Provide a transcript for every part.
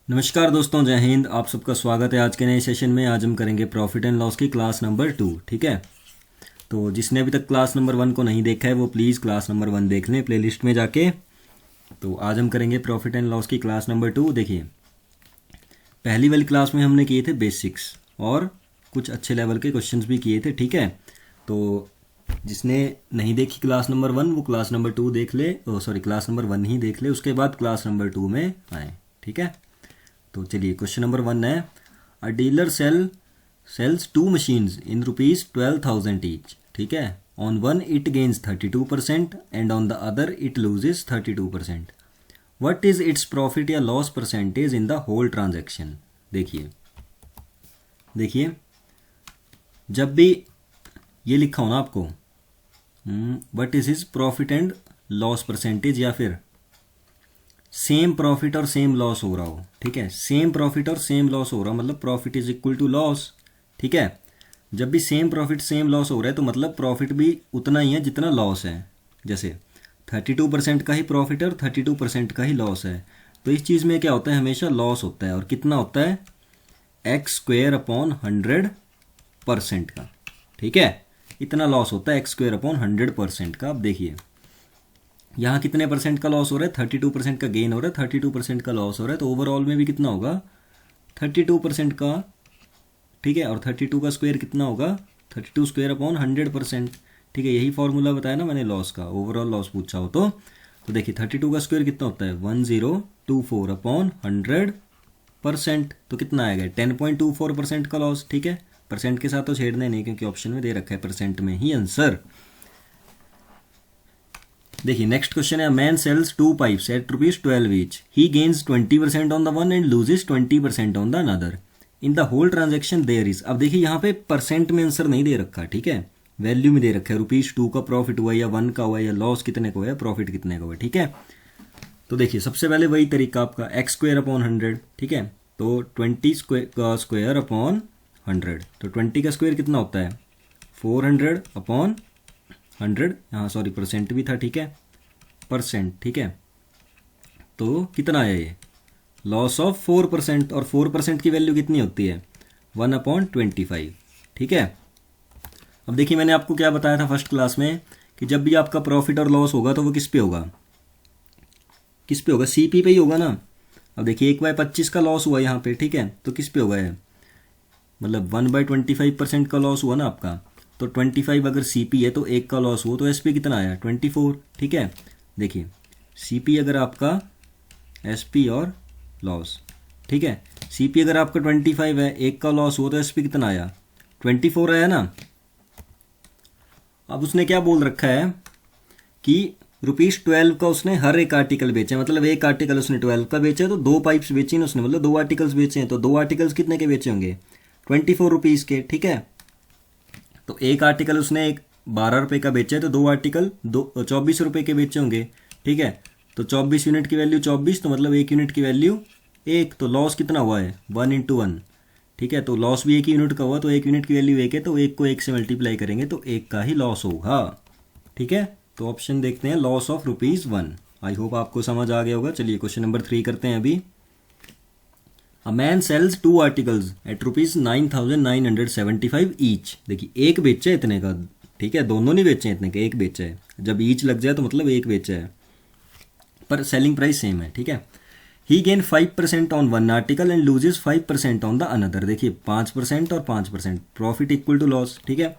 नमस्कार दोस्तों, जय हिंद। आप सबका स्वागत है आज के नए सेशन में। आज हम करेंगे प्रॉफिट एंड लॉस की क्लास नंबर 2। ठीक है, तो जिसने अभी तक क्लास नंबर 1 को नहीं देखा है वो प्लीज़ क्लास नंबर 1 देख लें प्लेलिस्ट में जाके। तो आज हम करेंगे प्रॉफिट एंड लॉस की क्लास नंबर 2। देखिए, पहली वाली क्लास में हमने किए थे बेसिक्स और कुछ अच्छे लेवल के क्वेश्चंस भी किए थे। ठीक है, तो जिसने नहीं देखी क्लास नंबर 1 वो क्लास नंबर 2 देख ले, क्लास नंबर 1 ही देख ले, उसके बाद क्लास नंबर 2 में आए। ठीक है, तो चलिए क्वेश्चन नंबर 1 है, a dealer sells two machines in ₹12,000 each. ठीक है, on one it gains 32% and on the other it loses 32%। What is its profit या loss percentage in the whole transaction. देखिए देखिए, जब भी ये लिखा हो ना आपको what is his profit and loss percentage, या फिर सेम प्रॉफिट और सेम लॉस हो रहा हो। ठीक है, सेम प्रॉफिट और सेम लॉस हो रहा हो मतलब profit is equal to loss. ठीक है, जब भी सेम प्रॉफिट सेम लॉस हो रहा है तो मतलब प्रॉफिट भी उतना ही है जितना लॉस है। जैसे 32% का ही प्रॉफिट है और 32% का ही लॉस है, तो इस चीज़ में क्या होता है, हमेशा लॉस होता है। और कितना होता है, x²/100% का। ठीक है, इतना लॉस होता है x²/100% का। अब देखिए यहाँ कितने परसेंट का लॉस हो रहा है, 32% का गेन हो रहा है, 32% का लॉस हो रहा है, तो ओवरऑल में भी कितना होगा, 32% का। ठीक है, और 32 का स्क्वायर कितना होगा, 32²/100%। ठीक है, यही फॉर्मूला बताया ना मैंने लॉस का, ओवरऑल लॉस पूछा हो तो देखिए 32 का स्क्वायर कितना होता है, 1024/100%। तो कितना आएगा, 10.24% का लॉस। ठीक है, परसेंट के साथ तो छेड़ने नहीं क्योंकि ऑप्शन में दे रखा है परसेंट में ही आंसर। देखिए नेक्स्ट क्वेश्चन है, man sells 2 pipes at ₹12 each. He gains 20% on the one and loses 20% on the another. In the whole transaction there is. अब देखिए यहाँ पे परसेंट में आंसर नहीं दे रखा। ठीक है, वैल्यू में दे रखा है ₹2 का प्रॉफिट हुआ या 1 का हुआ या लॉस कितने का हुआ या प्रॉफिट कितने का हुआ। ठीक है, तो देखिए सबसे पहले वही तरीका आपका x²/100। ठीक है, तो 20 का स्क्वायर/100, तो 20 का स्क्वायर कितना होता है, 400/100। यहाँ सॉरी परसेंट भी था। ठीक है, परसेंट। ठीक है, तो कितना आया ये, लॉस ऑफ 4%, और 4% की वैल्यू कितनी होती है, 1/25। ठीक है, अब देखिए मैंने आपको क्या बताया था फर्स्ट क्लास में कि जब भी आपका प्रॉफिट और लॉस होगा तो वो किस पे होगा, किस पे होगा, सीपी पे ही होगा ना। अब देखिए 1/25 का लॉस हुआ यहाँ पे। ठीक है, तो किस पे होगा ये, मतलब 1/25% का लॉस हुआ ना आपका, तो 25 अगर सीपी है तो 1 का लॉस हुआ तो एसपी कितना आया, 24। ठीक है, देखिए सीपी अगर आपका, एसपी और लॉस। ठीक है, सीपी अगर आपका 25 है, 1 का लॉस हुआ तो एसपी कितना आया, 24 आया ना। अब उसने क्या बोल रखा है कि ₹12 का उसने हर एक आर्टिकल बेचा, मतलब एक आर्टिकल उसने 12 का बेचा, तो 2 पाइप्स बेची ना उसने, मतलब 2 आर्टिकल्स बेचे हैं, तो 2 आर्टिकल्स कितने के बेचे होंगे, ₹24 के। ठीक है, तो एक आर्टिकल उसने एक ₹12 का बेचा है, तो 2 आर्टिकल ₹24 के बेचे होंगे। ठीक है, तो 24 यूनिट की वैल्यू 24, तो मतलब 1 यूनिट की वैल्यू 1, तो लॉस कितना हुआ है, 1/1। ठीक है, तो लॉस भी 1 यूनिट का हुआ, तो 1 यूनिट की वैल्यू 1 है, तो 1 को 1 से मल्टीप्लाई करेंगे तो 1 का ही लॉस होगा। ठीक है, तो ऑप्शन देखते हैं, लॉस ऑफ ₹1। आई होप आपको समझ आ गया होगा। चलिए क्वेश्चन नंबर 3 करते हैं अभी। A man sells 2 articles at ₹9,975 each. देखिए एक बेचा है इतने का। ठीक है, दोनों नहीं बेचे हैं इतने का, एक बेचा है। जब ईच लग जाए तो मतलब एक बेचा है, पर सेलिंग प्राइस सेम है। ठीक है, he gain 5% on one article and loses 5% on the another. देखिए 5% और 5%, प्रॉफिट इक्वल टू लॉस। ठीक है,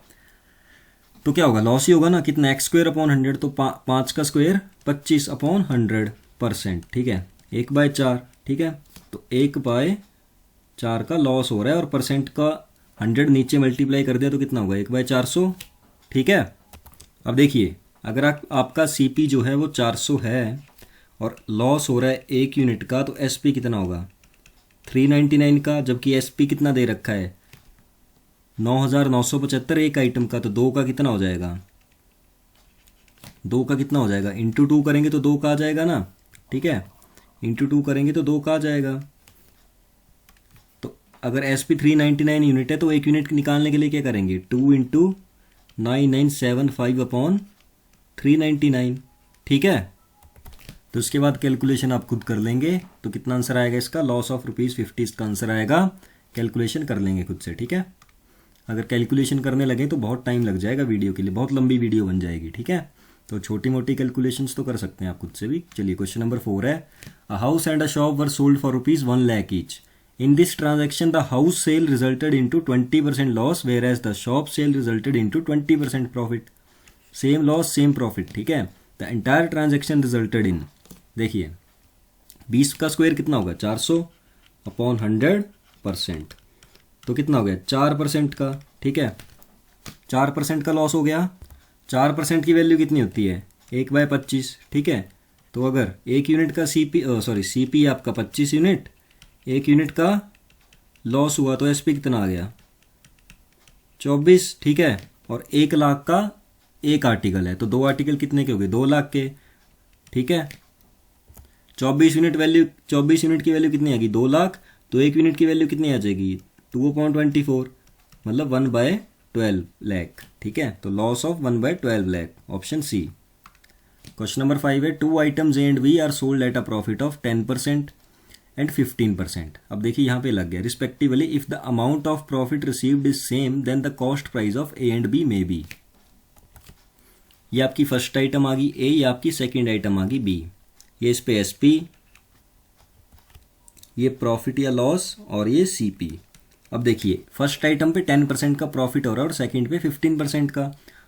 तो क्या होगा, लॉस ही होगा ना, कितना, x²/100, तो 5 का स्क्वायर 25/100%। ठीक है, 1/4। ठीक है, तो 1/4 का लॉस हो रहा है, और परसेंट का 100 नीचे मल्टीप्लाई कर दिया तो कितना होगा, 1/400। ठीक है, अब देखिए अगर आपका सीपी जो है वो 400 है और लॉस हो रहा है 1 यूनिट का, तो एसपी कितना होगा, 399 का, जबकि एसपी कितना दे रखा है, 9,975 एक आइटम का, तो 2 का कितना हो जाएगा, 2 का कितना हो जाएगा, इंटू 2 करेंगे तो 2 का आ जाएगा ना। ठीक है, इंटू 2 करेंगे तो 2 का आ जाएगा। तो अगर एसपी 399 यूनिट है तो 1 यूनिट निकालने के लिए क्या करेंगे, 2 × 9975/399। ठीक है, तो उसके बाद कैलकुलेशन आप खुद कर लेंगे। तो कितना आंसर आएगा इसका, लॉस ऑफ ₹50 इसका आंसर आएगा। कैलकुलेशन कर लेंगे खुद से, ठीक है। अगर कैलकुलेशन करने लगे तो बहुत टाइम लग जाएगा वीडियो के लिए, बहुत लंबी वीडियो बन जाएगी, ठीक है। तो छोटी मोटी कैलकुलेशंस तो कर सकते हैं आप खुद से भी। चलिए क्वेश्चन नंबर 4 है, a house and a shop were sold for ₹1 lakh each. In this transaction the house sale resulted into 20% loss whereas the shop sale resulted into 20% profit. Same loss same profit, ठीक है। The entire transaction resulted in, देखिए 20 का square कितना होगा, 400 upon 100%, तो कितना हो गया 4% का, ठीक है। 4% का लॉस हो गया। 4% की वैल्यू कितनी होती है, 1/25, ठीक है। तो अगर 1 यूनिट का सीपी आपका 25 यूनिट, 1 यूनिट का लॉस हुआ तो एसपी कितना आ गया 24, ठीक है। और 1 लाख का एक आर्टिकल है तो 2 आर्टिकल कितने के हो गए, 2 लाख के, ठीक है। 24 यूनिट की वैल्यू कितनी आएगी, 2 लाख। तो 1 यूनिट की वैल्यू कितनी आ जाएगी, 2/24, मतलब 1/12 लाख, ठीक है। तो loss of 1/12 lakh, option C. Question number 5 है, 2 items A and B are sold at a profit of 10% and 15%। अब देखिए यहाँ पे लग गया, respectively if the amount of profit received is same then the cost price of A and B may be. ये आपकी first item आ गई ए, ये आपकी सेकेंड आइटम आ गई बी। ये इस पे एसपी, ये प्रॉफिट या लॉस, और ये सीपी। अब देखिए फर्स्ट आइटम पे 10% का प्रॉफिट हो रहा है और सेकंड पे 15% का।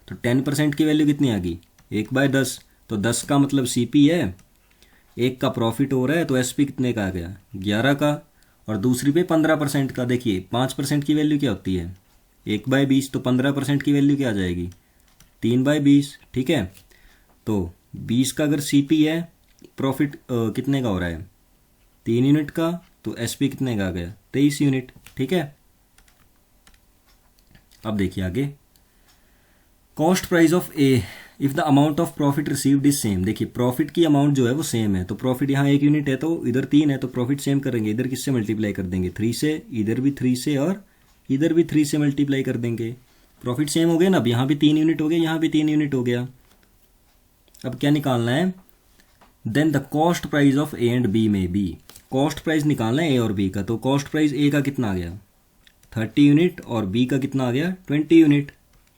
तो 10% की वैल्यू कितनी आ गई, 1/10, तो 10 का मतलब सीपी है, 1 का प्रॉफिट हो रहा है तो एसपी कितने का आ गया 11 का, और दूसरी पे 15% का। देखिए 5% की वैल्यू क्या होती है, 1/20, तो 15% की वैल्यू क्या आ जाएगी 3/20, ठीक है। तो 20 का अगर सीपी है, प्रॉफिट कितने का हो रहा है 3 यूनिट का, तो एसपी कितने का आ गया 23 यूनिट, ठीक है। अब देखिए आगे, cost price of A if the amount of profit received is same. देखिए प्रॉफिट की अमाउंट जो है वो सेम है, तो प्रॉफिट यहाँ 1 यूनिट है तो इधर 3 है, तो प्रॉफिट सेम करेंगे, इधर किससे मल्टीप्लाई कर देंगे 3 से, इधर भी 3 से और इधर भी 3 से मल्टीप्लाई कर देंगे। प्रॉफिट सेम हो गया ना, अब यहाँ भी 3 यूनिट हो गया, यहाँ भी 3 यूनिट हो गया। अब क्या निकालना है, then the cost price of A and B में बी। कॉस्ट प्राइस निकालना है ए और बी का, तो कॉस्ट प्राइस ए का कितना आ गया 30 यूनिट और बी का कितना आ गया 20 यूनिट,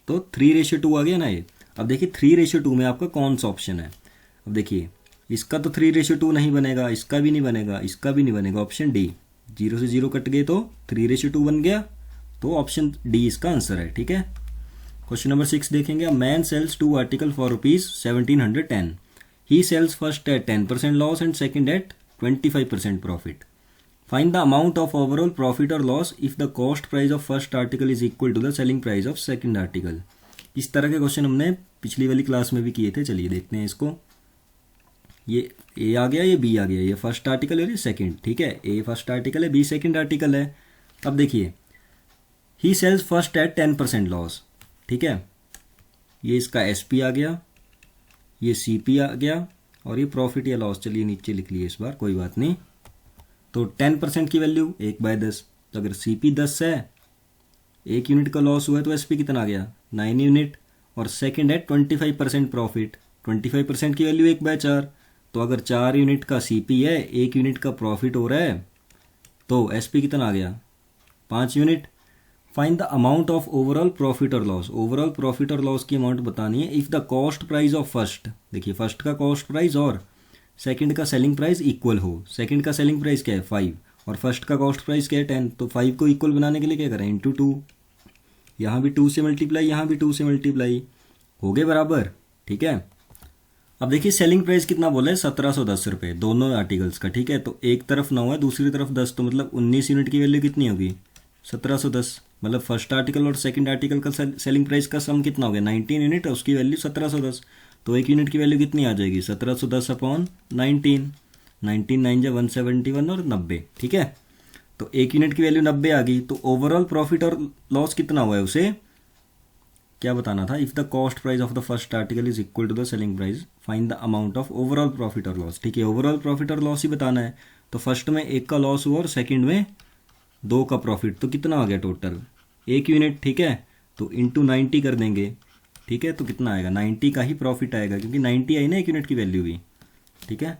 तो 3:2 आ गया ना ये। अब देखिए 3:2 में आपका कौन सा ऑप्शन है। अब देखिए इसका तो 3:2 नहीं बनेगा, इसका भी नहीं बनेगा, इसका भी नहीं बनेगा, ऑप्शन डी। 0 से 0 कट गए तो 3:2 बन गया, तो ऑप्शन डी इसका आंसर है, ठीक है। क्वेश्चन नंबर 6 देखेंगे, a man sells 2 article for ₹1710। He sells first at 10% loss and second at 25% profit. Find the amount of overall profit और loss if the cost price of first article is equal to the selling price of second article. इस तरह के question हमने पिछली वाली class में भी किए थे। चलिए देखते हैं इसको। ये ए आ गया, ये बी आ गया, ये फर्स्ट आर्टिकल है, ये सेकंड, ठीक है। ए फर्स्ट आर्टिकल है, बी सेकंड आर्टिकल है। अब देखिए he sells first at 10% loss, ठीक है। ये इसका एसपी आ गया, ये सीपी आ गया, और ये प्रॉफिट या लॉस, चलिए नीचे लिख लिए इस बार, कोई बात नहीं। तो 10% की वैल्यू 1/10, तो अगर सीपी 10 है, 1 यूनिट का लॉस हुआ है तो एसपी कितना आ गया 9 यूनिट, और सेकंड है 25% प्रॉफिट। 25% की वैल्यू 1/4, तो अगर 4 यूनिट का सीपी है, 1 यूनिट का प्रॉफिट हो रहा है, तो एसपी कितना आ गया 5 unit. Find the amount of overall profit और लॉस। ओवरऑल प्रॉफिट और लॉस की अमाउंट बतानी है if the cost price of first, देखिए फर्स्ट का कॉस्ट प्राइस और सेकंड का सेलिंग प्राइस इक्वल हो। सेकंड का सेलिंग प्राइस क्या है 5 और फर्स्ट का कॉस्ट प्राइस क्या है 10, तो 5 को इक्वल बनाने के लिए क्या करें इंटू 2, यहाँ भी 2 से मल्टीप्लाई, यहाँ भी 2 से मल्टीप्लाई, हो गए बराबर, ठीक है। अब देखिए सेलिंग प्राइस कितना बोला है 1710 रुपये दोनों आर्टिकल्स का, ठीक है। तो एक तरफ 9 है, दूसरी तरफ 10, तो मतलब 19 यूनिट की वैल्यू कितनी होगी 1710, मतलब फर्स्ट आर्टिकल और सेकंड आर्टिकल का सेलिंग प्राइस का सम कितना हो गया 19 यूनिट, और उसकी वैल्यू 1710, तो 1 यूनिट की वैल्यू कितनी आ जाएगी 1710 अपॉन 19, 19 9 जा 171 और 90, ठीक है। तो 1 यूनिट की वैल्यू 90 आ गई। तो ओवरऑल प्रॉफिट और लॉस कितना हुआ है उसे क्या बताना था, if the cost price of the first article is equal to the selling price find the amount of overall profit और लॉस, ठीक है। ओवरऑल प्रॉफिट और लॉस ही बताना है। तो फर्स्ट में 1 का लॉस हुआ और सेकंड में 2 का प्रॉफिट, तो कितना आ गया टोटल 1 यूनिट, ठीक है। तो इंटू 90 कर देंगे, ठीक है। तो कितना आएगा 90 का ही प्रॉफिट आएगा, क्योंकि 90 आई ना 1 यूनिट की वैल्यू भी, ठीक है।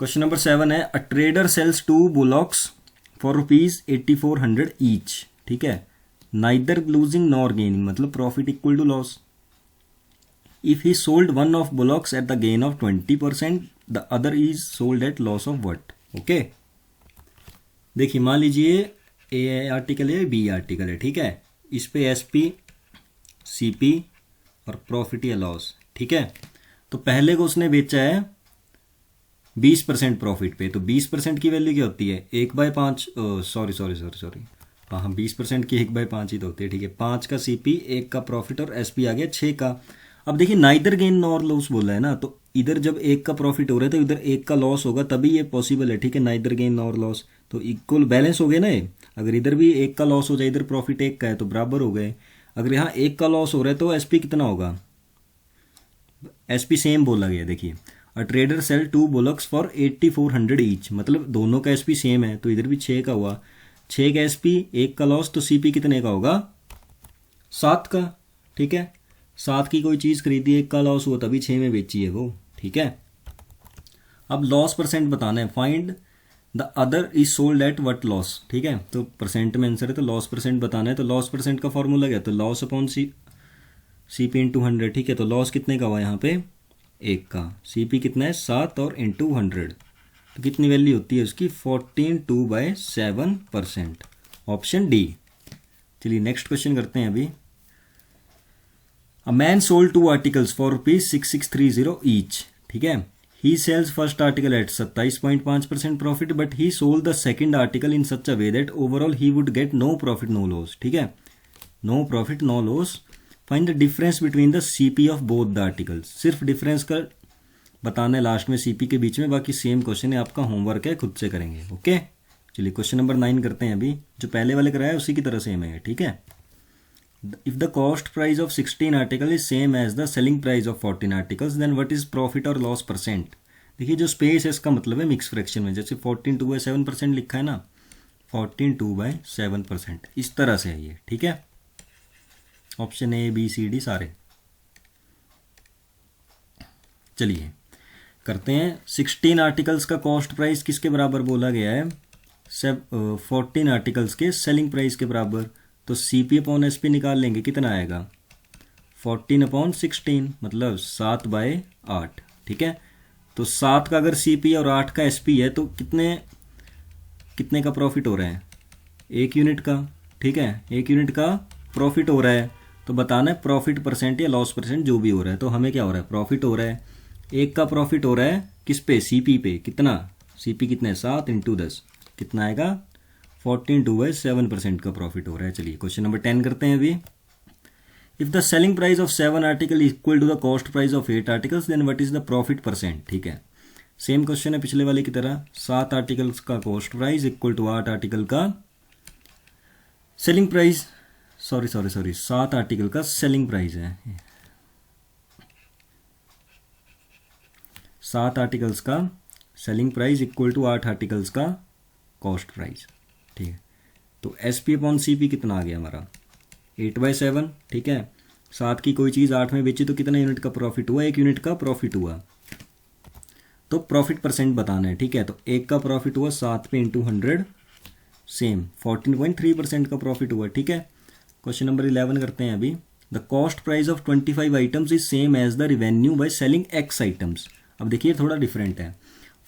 क्वेश्चन नंबर 7 है, a trader sells 2 bullocks for ₹8400 each, ठीक है, नाइदर लूजिंग नॉर गेनिंग, मतलब profit equal to loss. If he sold one of bullocks at the gain of 20%, the other is sold at loss of what. Okay, देखिए मान लीजिए A article है, B article है, ठीक है, इस पे एसपी, सीपी और प्रॉफिट या लॉस, ठीक है। तो पहले को उसने बेचा है 20% प्रॉफिट पे, तो 20% की वैल्यू क्या होती है, 1/5, सॉरी, हाँ 20% की 1/5 ही तो होती है, ठीक है। 5 का सीपी, 1 का प्रॉफिट और एसपी आ गया 6 का। अब देखिए नाइदर गेन नॉर लॉस बोला है ना, तो इधर जब 1 का प्रॉफिट हो रहा है तो इधर 1 का लॉस होगा, तभी ये पॉसिबल है, ठीक है, नाइदर गेन नॉर लॉस। तो इक्वल बैलेंस हो गए ना ये। अगर इधर भी 1 का लॉस हो जाए, इधर प्रॉफिट 1 का है, तो बराबर हो गए। अगर यहाँ 1 का लॉस हो रहा है तो एसपी कितना होगा, एसपी सेम बोला गया। देखिए a trader sell 2 bullocks for 8400 each, मतलब दोनों का एसपी सेम है, तो इधर भी 6 का हुआ, 6 का एसपी, 1 का लॉस, तो सीपी कितने का होगा, 7 का, ठीक है। 7 की कोई चीज़ खरीदी, 1 का लॉस हुआ, तभी 6 में बेची है वो, ठीक है। अब लॉस परसेंट बताना है, find the other is sold at what loss, ठीक है। तो परसेंट में आंसर है, तो लॉस परसेंट बताना है। तो लॉस परसेंट का फॉर्मूला क्या, तो लॉस अपॉन सीपी इंटू 100, ठीक है। तो लॉस कितने का हुआ यहाँ पे, 1 का, सीपी कितना है 7 और इंटू 100, तो कितनी वैल्यू होती है उसकी 14/7%, ऑप्शन डी। चलिए नेक्स्ट क्वेश्चन करते हैं अभी। A man sold 2 articles for ₹6630 each, ठीक है। He sells first article at 27.5% profit, but he sold the second article in such a way that overall he would get no profit no loss, ठीक है, no profit no loss. Find the difference between the CP of both the articles, सिर्फ डिफरेंस का बताना है last में CP के बीच में, बाकी सेम क्वेश्चन है, आपका होमवर्क है, खुद से करेंगे। ओके, चलिए क्वेश्चन नंबर 9 करते हैं अभी। जो पहले वाले कराया है उसी की तरह सेम है, ठीक है। If the cost price of 16 article is same as the selling price of 14 articles, then what is profit और लॉस परसेंट। देखिए जो स्पेस है इसका मतलब है मिक्स फ्रैक्शन में, जैसे 14/2/7% लिखा है ना, 14/2/7%, इस तरह से है ये, ठीक है। Option A B C D सारे। चलिए करते हैं। 16 आर्टिकल्स का कॉस्ट प्राइस किसके बराबर बोला गया है, 14 आर्टिकल्स के सेलिंग प्राइस के बराबर। तो सीपी अपॉन एसपी निकाल लेंगे, कितना आएगा 14/16, मतलब 7/8, ठीक है। तो 7 का अगर सीपी और 8 का एसपी है, तो कितने का प्रॉफिट हो रहा है, 1 यूनिट का, ठीक है, 1 यूनिट का प्रॉफिट हो रहा है। तो बताना है प्रॉफिट परसेंट या लॉस परसेंट, जो भी हो रहा है। तो हमें क्या हो रहा है, प्रॉफिट हो रहा है, 1 का प्रॉफिट हो रहा है किस पे, सीपी पे, कितना, सीपी कितना है 7 × 10, कितना आएगा 14/2/7% का प्रॉफिट हो रहा है। चलिए क्वेश्चन नंबर 10 करते हैं अभी। If the selling price of 7 article equal to the cost price of 8 articles, then what is the profit percent, ठीक है। सेम क्वेश्चन है पिछले वाले की तरह, 7 आर्टिकल्स का cost price equal to 8 article का सेलिंग प्राइस, सॉरी 7 आर्टिकल का सेलिंग प्राइस है, 7 आर्टिकल्स का selling price equal to 8 articles का कॉस्ट प्राइस, ठीक है। तो S P upon C P कितना आ गया हमारा 8/7, ठीक है। 7 की कोई चीज़ 8 में बेची तो कितना यूनिट का प्रॉफिट हुआ, 1 यूनिट का प्रॉफिट हुआ। तो प्रॉफिट परसेंट बताना है, ठीक है। तो 1 का प्रॉफिट हुआ 7 पे इंटू 100, सेम 14.3% का प्रॉफिट हुआ, ठीक है। क्वेश्चन नंबर 11 करते हैं अभी। The cost price of 25 items is same as the revenue by selling X items. अब देखिए थोड़ा डिफरेंट है।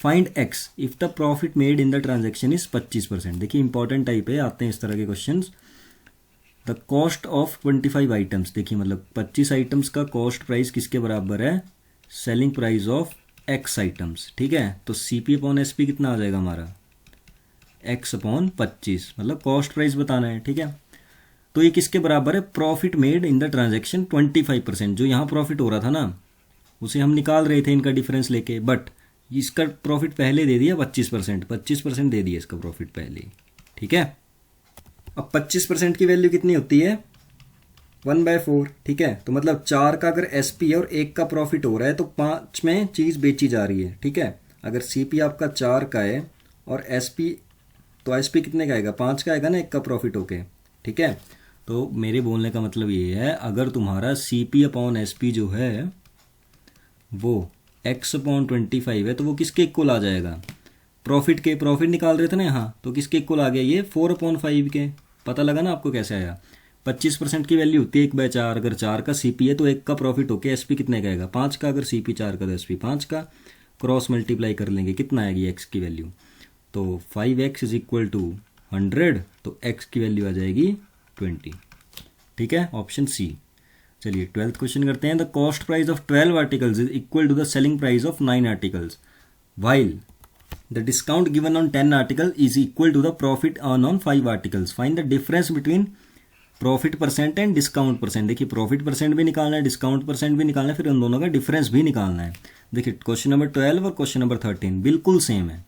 Find X if the profit made in the transaction is 25%। देखिए इंपॉर्टेंट टाइप है, आते हैं इस तरह के question. The cost of 25 items, देखिए मतलब 25 आइटम्स का कॉस्ट प्राइस किसके बराबर है, selling price of x items, ठीक है। तो सीपी अपॉन एसपी कितना आ जाएगा हमारा, एक्स अपॉन 25, मतलब कॉस्ट प्राइस बताना है, ठीक है। तो ये किसके बराबर है, profit made in the transaction 25%। जो यहाँ प्रॉफिट हो रहा था ना, उसे हम निकाल रहे थे इनका डिफरेंस लेके, बट इसका प्रॉफिट पहले दे दिया 25% दे दिया इसका प्रॉफिट पहले, ठीक है। अब 25% की वैल्यू कितनी होती है 1/4, ठीक है। तो मतलब 4 का अगर एसपी है और 1 का प्रॉफिट हो रहा है, तो 5 में चीज़ बेची जा रही है, ठीक है। अगर सीपी आपका 4 का है और एसपी, तो एसपी कितने का आएगा, 5 का आएगा ना 1 का प्रॉफिट होके, ठीक है। तो मेरे बोलने का मतलब ये है, अगर तुम्हारा सीपी अपॉन एसपी जो है वो एक्स अपॉन 25 है तो वो किसके इक्वल आ जाएगा, प्रॉफिट के, प्रॉफिट निकाल रहे थे ना यहाँ, तो किसके इक्वल आ गया ये 4/5 के। पता लगा ना आपको कैसे आया। 25% की वैल्यू होती है 1/4, अगर 4 का सीपी है तो 1 का प्रॉफिट होके एसपी कितने का आएगा 5 का, अगर सीपी 4 का तो एसपी 5 का, क्रॉस मल्टीप्लाई कर लेंगे कितना आएगी एक्स की वैल्यू, तो 5x इज इक्वल टू 100, तो एक्स की वैल्यू आ जाएगी 20। ठीक है, ऑप्शन सी। चलिए 12th क्वेश्चन करते हैं। The cost price of 12 articles is equal to the selling price of 9 articles while the discount given on 10 article is equal to the profit earn on 5 articles. Find the difference between profit percent and discount percent. देखिए profit percent भी निकालना है, discount percent भी निकालना है, फिर उन दोनों का डिफरेंस भी निकालना है। देखिए क्वेश्चन नंबर 12 और क्वेश्चन नंबर 13 बिल्कुल सेम है,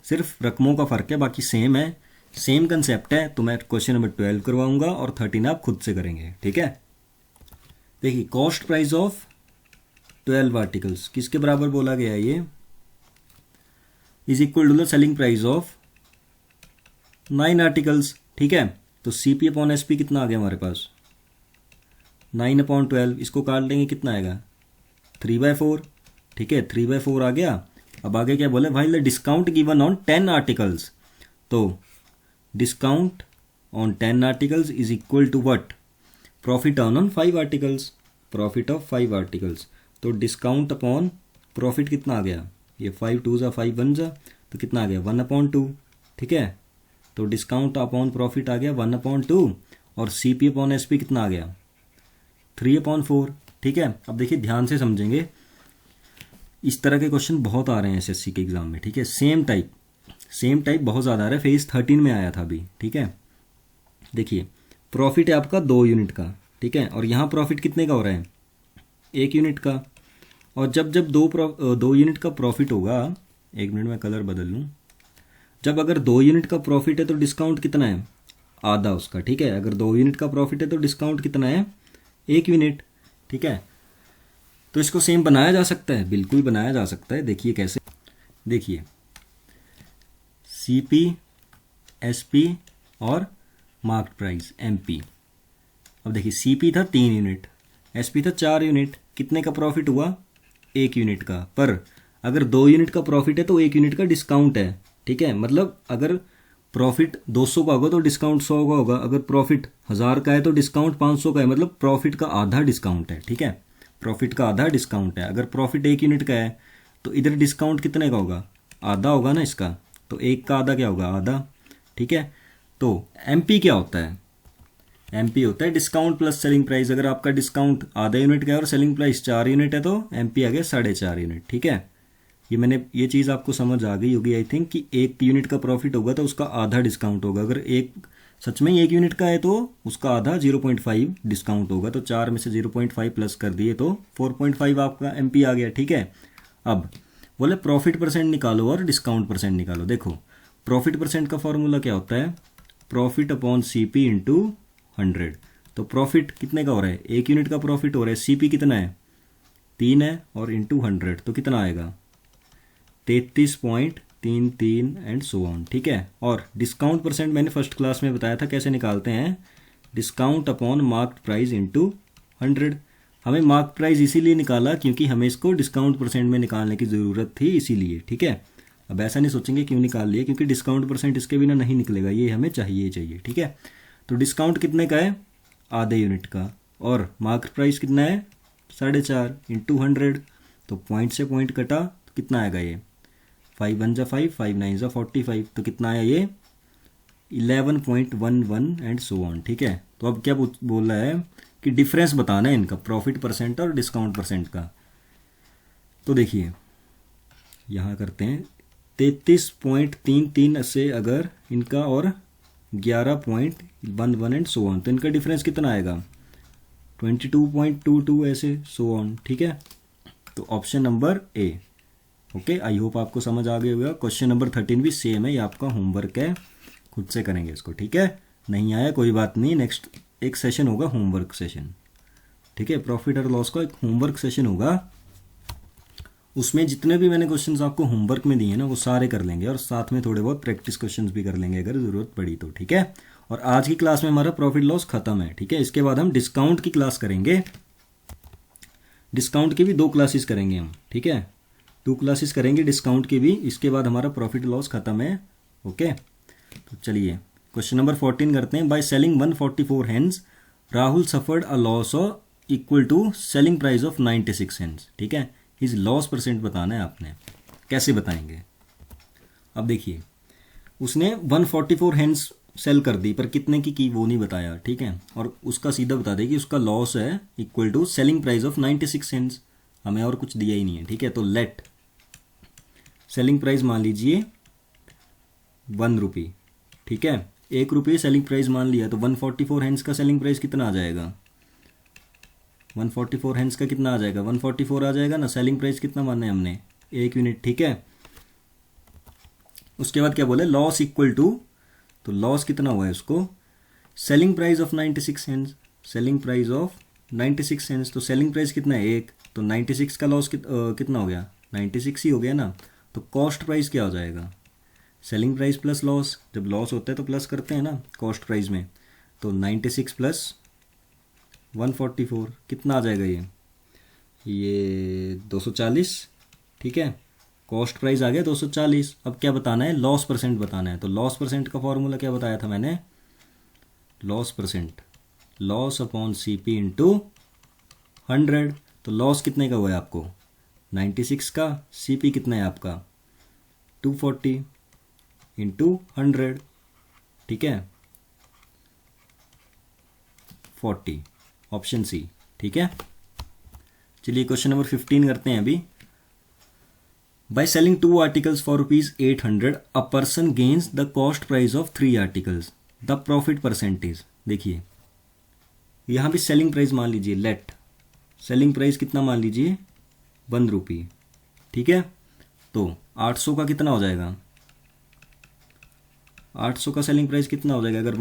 सिर्फ रकमों का फर्क है, बाकी सेम है, सेम कंसेप्ट है। तो मैं क्वेश्चन नंबर 12 करवाऊंगा और 13 आप खुद से करेंगे। ठीक है, देखिए कॉस्ट प्राइस ऑफ 12 आर्टिकल्स किसके बराबर बोला गया है, ये is equal to the selling price of 9 articles. ठीक है, तो सीपी अपॉन एसपी कितना आ गया हमारे पास 9/12, इसको काट लेंगे कितना आएगा 3/4। ठीक है, 3/4 आ गया। अब आगे क्या बोले, भाई the discount given on 10 articles, तो discount on 10 articles is equal to what, profit earn on 5 articles, profit of 5 articles. तो डिस्काउंट अपॉन प्रॉफिट कितना आ गया, ये 5 2 जा 5 1 जा, तो कितना आ गया 1/2। ठीक है, तो डिस्काउंट अपॉन प्रॉफिट आ गया 1/2 और सीपी अपॉन एसपी कितना आ गया 3/4। ठीक है, अब देखिए ध्यान से समझेंगे, इस तरह के क्वेश्चन बहुत आ रहे हैं एसएससी के एग्जाम में। ठीक है, सेम टाइप बहुत ज़्यादा आ रहा है, फेज 13 में आया था अभी। ठीक है, देखिए प्रॉफिट है आपका 2 यूनिट का। ठीक है, और यहाँ प्रॉफिट कितने का हो रहा है 1 यूनिट का। और जब 2 यूनिट का प्रॉफिट होगा, 1 मिनट में कलर बदल लूँ, जब अगर 2 यूनिट का प्रॉफिट है तो डिस्काउंट कितना है आधा उसका। ठीक है, अगर 2 यूनिट का प्रॉफिट है तो डिस्काउंट कितना है 1 यूनिट। ठीक है, तो इसको सेम बनाया जा सकता है, बिल्कुल बनाया जा सकता है। देखिए कैसे, देखिए सीपी एसपी और मार्केट प्राइस एमपी। अब देखिए सीपी था 3 यूनिट, एसपी था 4 यूनिट, कितने का प्रॉफिट हुआ 1 यूनिट का। पर अगर 2 यूनिट का प्रॉफिट है तो 1 यूनिट का डिस्काउंट है। ठीक है, मतलब अगर प्रॉफिट 200 का होगा तो डिस्काउंट 100 का होगा, अगर प्रॉफिट 1000 का है तो डिस्काउंट 500 का है, मतलब प्रॉफिट का आधा डिस्काउंट है। ठीक है, प्रॉफिट का आधा डिस्काउंट है। अगर प्रॉफिट 1 यूनिट का है तो इधर डिस्काउंट कितने का होगा, आधा होगा ना इसका, तो 1 का आधा क्या होगा आधा। ठीक है, तो एमपी क्या होता है, एमपी होता है डिस्काउंट प्लस सेलिंग प्राइस। अगर आपका डिस्काउंट आधा यूनिट का है और सेलिंग प्राइस 4 यूनिट है तो एमपी आ गया 4.5 यूनिट। ठीक है, ये चीज़ आपको समझ आ गई होगी आई थिंक, कि 1 यूनिट का प्रॉफिट होगा तो उसका आधा डिस्काउंट होगा। अगर सच में 1 यूनिट का है तो उसका आधा 0.5 डिस्काउंट होगा। तो 4 में से 0.5 प्लस कर दिए तो 4.5 आपका एमपी आ गया। ठीक है, अब बोले प्रॉफिट परसेंट निकालो और डिस्काउंट परसेंट निकालो। देखो प्रॉफिट परसेंट का फॉर्मूला क्या होता है, प्रॉफिट अपॉन सीपी इंटू 100। तो प्रॉफिट कितने का हो रहा है 1 यूनिट का प्रॉफिट हो रहा है, सीपी कितना है 3 है, और इंटू 100 तो कितना आएगा 33.33 एंड सो ऑन। ठीक है, और डिस्काउंट परसेंट मैंने फर्स्ट क्लास में बताया था कैसे निकालते हैं, discount upon marked price into 100। हमें मार्क प्राइस इसीलिए निकाला क्योंकि हमें इसको डिस्काउंट परसेंट में निकालने की ज़रूरत थी, इसीलिए। ठीक है, अब ऐसा नहीं सोचेंगे क्यों निकाल लिया, क्योंकि डिस्काउंट परसेंट इसके बिना नहीं निकलेगा, ये हमें चाहिए। ठीक है, तो डिस्काउंट कितने का है आधे यूनिट का, और मार्केट प्राइस कितना है 4.5 इंटू 100। तो पॉइंट से पॉइंट कटा तो कितना आएगा ये 5 1 जा 5 5 9 जा 45, तो कितना आया ये 11.11 एंड सो ऑन। ठीक है, तो अब क्या बोल रहा है कि डिफरेंस बताना है इनका, प्रॉफिट परसेंट और डिस्काउंट परसेंट का। तो देखिए यहाँ करते हैं 33.33 से अगर इनका और 11.11 एंड सो ऑन, तो इनका डिफरेंस कितना आएगा 22.22 ऐसे सो ऑन। ठीक है, तो option number A. Okay, I hope आपको समझ आ गया होगा। क्वेश्चन नंबर 13 भी सेम है, ये आपका होमवर्क है, खुद से करेंगे इसको। ठीक है, नहीं आया कोई बात नहीं, नेक्स्ट एक सेशन होगा होमवर्क सेशन। ठीक है, प्रॉफिट और लॉस का एक होमवर्क सेशन होगा, उसमें जितने भी मैंने क्वेश्चंस आपको होमवर्क में दिए हैं ना वो सारे कर लेंगे, और साथ में थोड़े बहुत प्रैक्टिस क्वेश्चंस भी कर लेंगे अगर ज़रूरत पड़ी तो। ठीक है, और आज की क्लास में हमारा प्रॉफिट लॉस खत्म है। ठीक है, इसके बाद हम डिस्काउंट की क्लास करेंगे, डिस्काउंट की भी 2 क्लासेस करेंगे हम। ठीक है, 2 क्लासेस करेंगे डिस्काउंट की भी, इसके बाद हमारा प्रॉफिट लॉस खत्म है। ओके, तो चलिए क्वेश्चन नंबर 14 करते हैं। By selling 144 hens Rahul suffered a loss of equal to selling price of 96 hens. ठीक है, इस लॉस परसेंट बताना है आपने। कैसे बताएंगे? अब देखिए, उसने 144 हेन्स सेल कर दी, पर कितने की वो नहीं बताया। ठीक है, और उसका सीधा बता दे कि उसका लॉस है equal to selling price of 96 hens, हमें और कुछ दिया ही नहीं है। ठीक है, तो लेट सेलिंग प्राइस मान लीजिए 1 रुपी। ठीक है, 1 रुपये सेलिंग प्राइस मान लिया, तो 144 हेन्स का सेलिंग प्राइस कितना आ जाएगा? 144 हेन्स का कितना आ जाएगा? 144 आ जाएगा ना। सेलिंग प्राइस कितना माना है हमने? 1 यूनिट। ठीक है, उसके बाद क्या बोले? लॉस इक्वल टू, तो लॉस कितना हुआ है उसको? Selling price of 96 hens, selling price of 96 hens, तो सेलिंग प्राइस कितना है? 1, तो 96 का लॉस कितना हो गया? 96 ही हो गया ना। तो कॉस्ट प्राइस क्या हो जाएगा? सेलिंग प्राइस प्लस लॉस, जब लॉस होता है तो प्लस करते हैं ना कॉस्ट प्राइस में, तो 96 प्लस 144 कितना आ जाएगा? ये 240। ठीक है, कॉस्ट प्राइस आ गया 240। अब क्या बताना है? लॉस परसेंट बताना है। तो लॉस परसेंट का फॉर्मूला क्या बताया था मैंने? Loss percent, loss upon CP into 100। तो लॉस कितने का हुआ है आपको? 96 का। सीपी कितना है आपका? 240 इंटू 100। ठीक है, 40, ऑप्शन सी। ठीक है, चलिए क्वेश्चन नंबर 15 करते हैं अभी। By selling 2 articles for ₹800 a person gains the cost price of 3 articles, the profit percentage. देखिए, यहां भी सेलिंग प्राइस मान लीजिए, लेट सेलिंग प्राइस कितना मान लीजिए? 1 रुपी। ठीक है, तो 800 का कितना हो जाएगा? 800 का सेलिंग प्राइस कितना हो जाएगा? अगर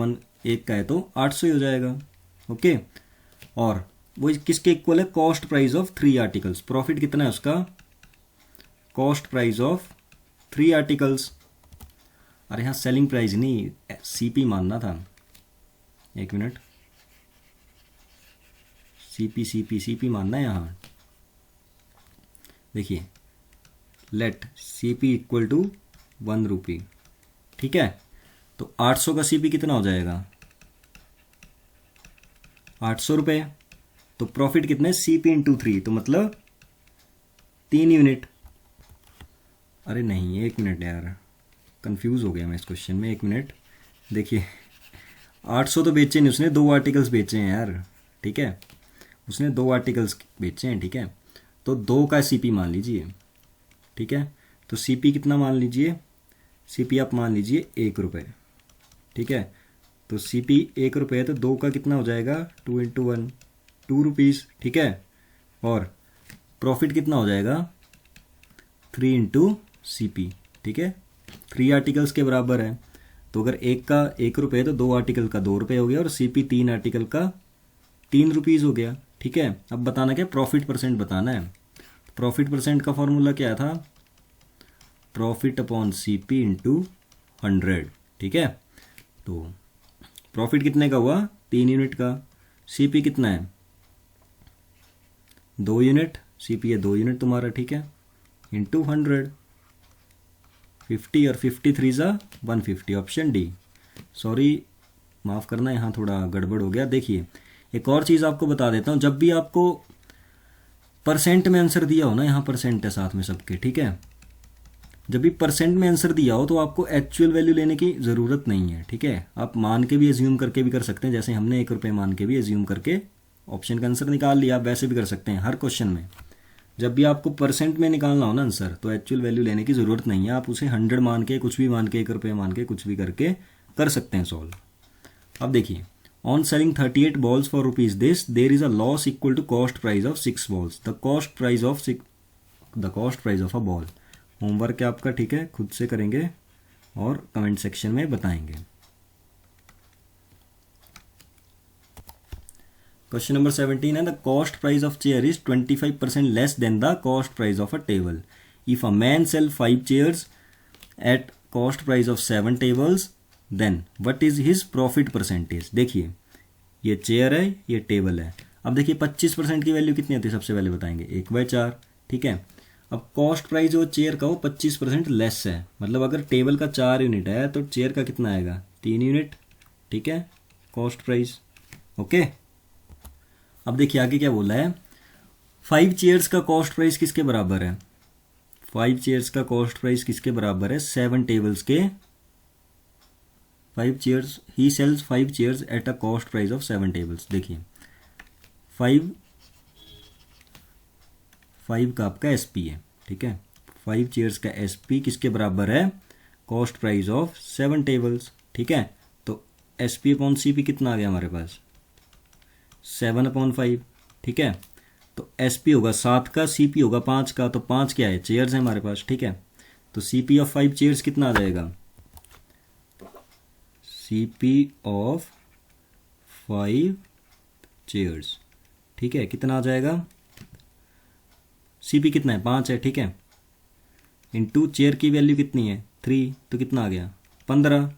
1 का है तो 800 ही हो जाएगा। ओके, और वो किसके इक्वल है? Cost price of 3 articles. Profit कितना है उसका? Cost price of 3 articles. अरे यहाँ सेलिंग प्राइस नहीं, सीपी मानना था। 1 मिनट, सीपी मानना है यहाँ। देखिए, लेट सीपी इक्वल टू 1 रुपी। ठीक है, तो 800 का सीपी कितना हो जाएगा? 800 रुपये। तो प्रॉफिट कितने? सीपी इंटू 3, तो मतलब 3 यूनिट। अरे नहीं, 1 मिनट यार, कंफ्यूज हो गया मैं इस क्वेश्चन में। 1 मिनट, देखिए 800 तो बेचे नहीं उसने, 2 आर्टिकल्स बेचे हैं यार। ठीक है, उसने 2 आर्टिकल्स बेचे हैं। ठीक है, तो 2 का सीपी मान लीजिए। ठीक है, तो सीपी कितना मान लीजिए? सीपी आप मान लीजिए 1 रुपये। ठीक है, तो सीपी 1 रुपये है, तो 2 का कितना हो जाएगा? 2 इंटू 1, 2 रुपीज़। ठीक है, और प्रॉफिट कितना हो जाएगा? 3 इंटू सीपी। ठीक है, 3 आर्टिकल्स के बराबर है, तो अगर 1 का 1 रुपये है तो 2 आर्टिकल का 2 रुपये हो गया, और सीपी 3 आर्टिकल का 3 रुपीज़ हो गया। ठीक है, अब बताना क्या? प्रॉफिट परसेंट बताना है। प्रॉफिट परसेंट का फॉर्मूला क्या था? Profit upon CP into 100। ठीक है, तो प्रॉफिट कितने का हुआ? 3 यूनिट का। सीपी कितना है? 2 यूनिट। सीपी है 2 यूनिट तुम्हारा। ठीक है, इंटू 100, 50 और 53 ज़ा 150, ऑप्शन डी। सॉरी, माफ़ करना, यहाँ थोड़ा गड़बड़ हो गया। देखिए, एक और चीज़ आपको बता देता हूँ, जब भी आपको परसेंट में आंसर दिया हो ना, यहाँ परसेंट है साथ में सबके। ठीक है, जब भी परसेंट में आंसर दिया हो तो आपको एक्चुअल वैल्यू लेने की ज़रूरत नहीं है। ठीक है, आप मान के भी एज्यूम करके भी कर सकते हैं, जैसे हमने 1 रुपये मान के भी एज्यूम करके ऑप्शन का आंसर निकाल लिया। आप वैसे भी कर सकते हैं हर क्वेश्चन में। जब भी आपको परसेंट में निकालना हो ना आंसर, तो एक्चुअल वैल्यू लेने की ज़रूरत नहीं है। आप उसे 100 मान के, कुछ भी मान के, 1 रुपये मान के, कुछ भी करके कर सकते हैं सॉल्व। अब देखिए, on selling 38 balls for rupees this, there is a loss equal to cost price of 6 balls. The cost price of a ball. Homework है आपका। ठीक है, खुद से करेंगे और कमेंट सेक्शन में बताएंगे। क्वेश्चन नंबर 17 है, the cost price of chair is 25% less than the cost price of a table. If a man sell 5 chairs at cost price of 7 tables, then what is his profit percentage. देखिए, ये chair है, ये table है। अब देखिए 25% की value कितनी होती है, सबसे पहले बताएंगे 1/4। ठीक है, अब कॉस्ट प्राइस जो चेयर का वो 25% लेस है, मतलब अगर टेबल का 4 यूनिट है तो चेयर का कितना आएगा, 3 यूनिट, ठीक है, कॉस्ट प्राइस। ओके, अब देखिए आगे क्या बोला है, 5 चेयर्स का कॉस्ट प्राइस किसके बराबर है, 5 चेयर्स का कॉस्ट प्राइस किसके बराबर है, 7 टेबल्स के, 5 chairs, he sells 5 chairs at a cost price of 7 tables. देखिए 5 का आपका एसपी है, ठीक है, 5 चेयर्स का एसपी किसके बराबर है, कॉस्ट प्राइस ऑफ 7 टेबल्स, ठीक है। तो एसपी अपॉन सीपी कितना आ गया हमारे पास, 7/5, ठीक है। तो एसपी होगा 7 का, सीपी होगा 5 का, तो 5 क्या है, चेयर्स है हमारे पास, ठीक है। तो सीपी ऑफ 5 चेयर्स कितना आ जाएगा, सीपी ऑफ 5 चेयर्स, ठीक है, कितना आ जाएगा, सीपी कितना है, 5 है, ठीक है, इनटू चेयर की वैल्यू कितनी है, 3, तो कितना आ गया, 15,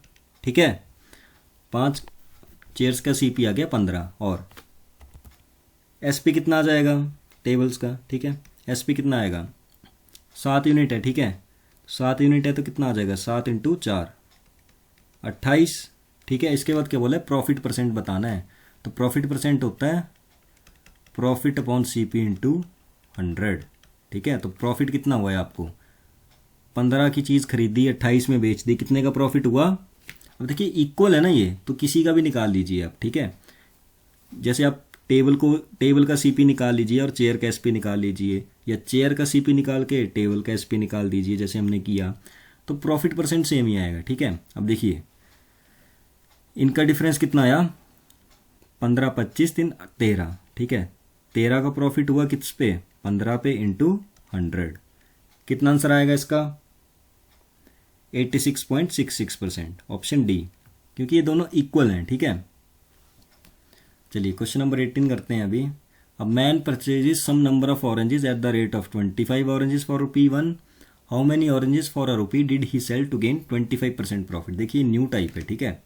ठीक है। 5 चेयर्स का सीपी आ गया 15, और एसपी कितना आ जाएगा टेबल्स का, ठीक है, एसपी कितना आएगा, 7 यूनिट है, ठीक है, 7 यूनिट है तो कितना आ जाएगा, 7 × 4 28, ठीक है। इसके बाद क्या बोला है, प्रॉफिट परसेंट बताना है, तो प्रॉफिट परसेंट होता है प्रॉफिट अपॉन सीपी इंटू 100, ठीक है। तो प्रॉफिट कितना हुआ है आपको, 15 की चीज़ खरीदी, 28 में बेच दी, कितने का प्रॉफिट हुआ। अब देखिए इक्वल है ना ये, तो किसी का भी निकाल लीजिए आप, ठीक है। जैसे आप टेबल का सीपी निकाल लीजिए और चेयर का एसपी निकाल लीजिए, या चेयर का सीपी निकाल के टेबल का एसपी निकाल दीजिए, जैसे हमने किया, तो प्रॉफिट परसेंट सेम ही आएगा, ठीक है। अब देखिए इनका डिफरेंस कितना आया, 15, 25, 3, 13, ठीक है, 13 का प्रॉफिट हुआ किस पे, 15 पे इंटू 100, कितना आंसर आएगा इसका, 86.66%, ऑप्शन डी, क्योंकि ये दोनों इक्वल हैं, ठीक है। चलिए क्वेश्चन नंबर 18 करते हैं अभी। A man purchases some number of oranges at the rate of 25 oranges for ₹1, how many oranges for ₹1 did he sell to gain 25% profit. देखिए न्यू टाइप है, ठीक है,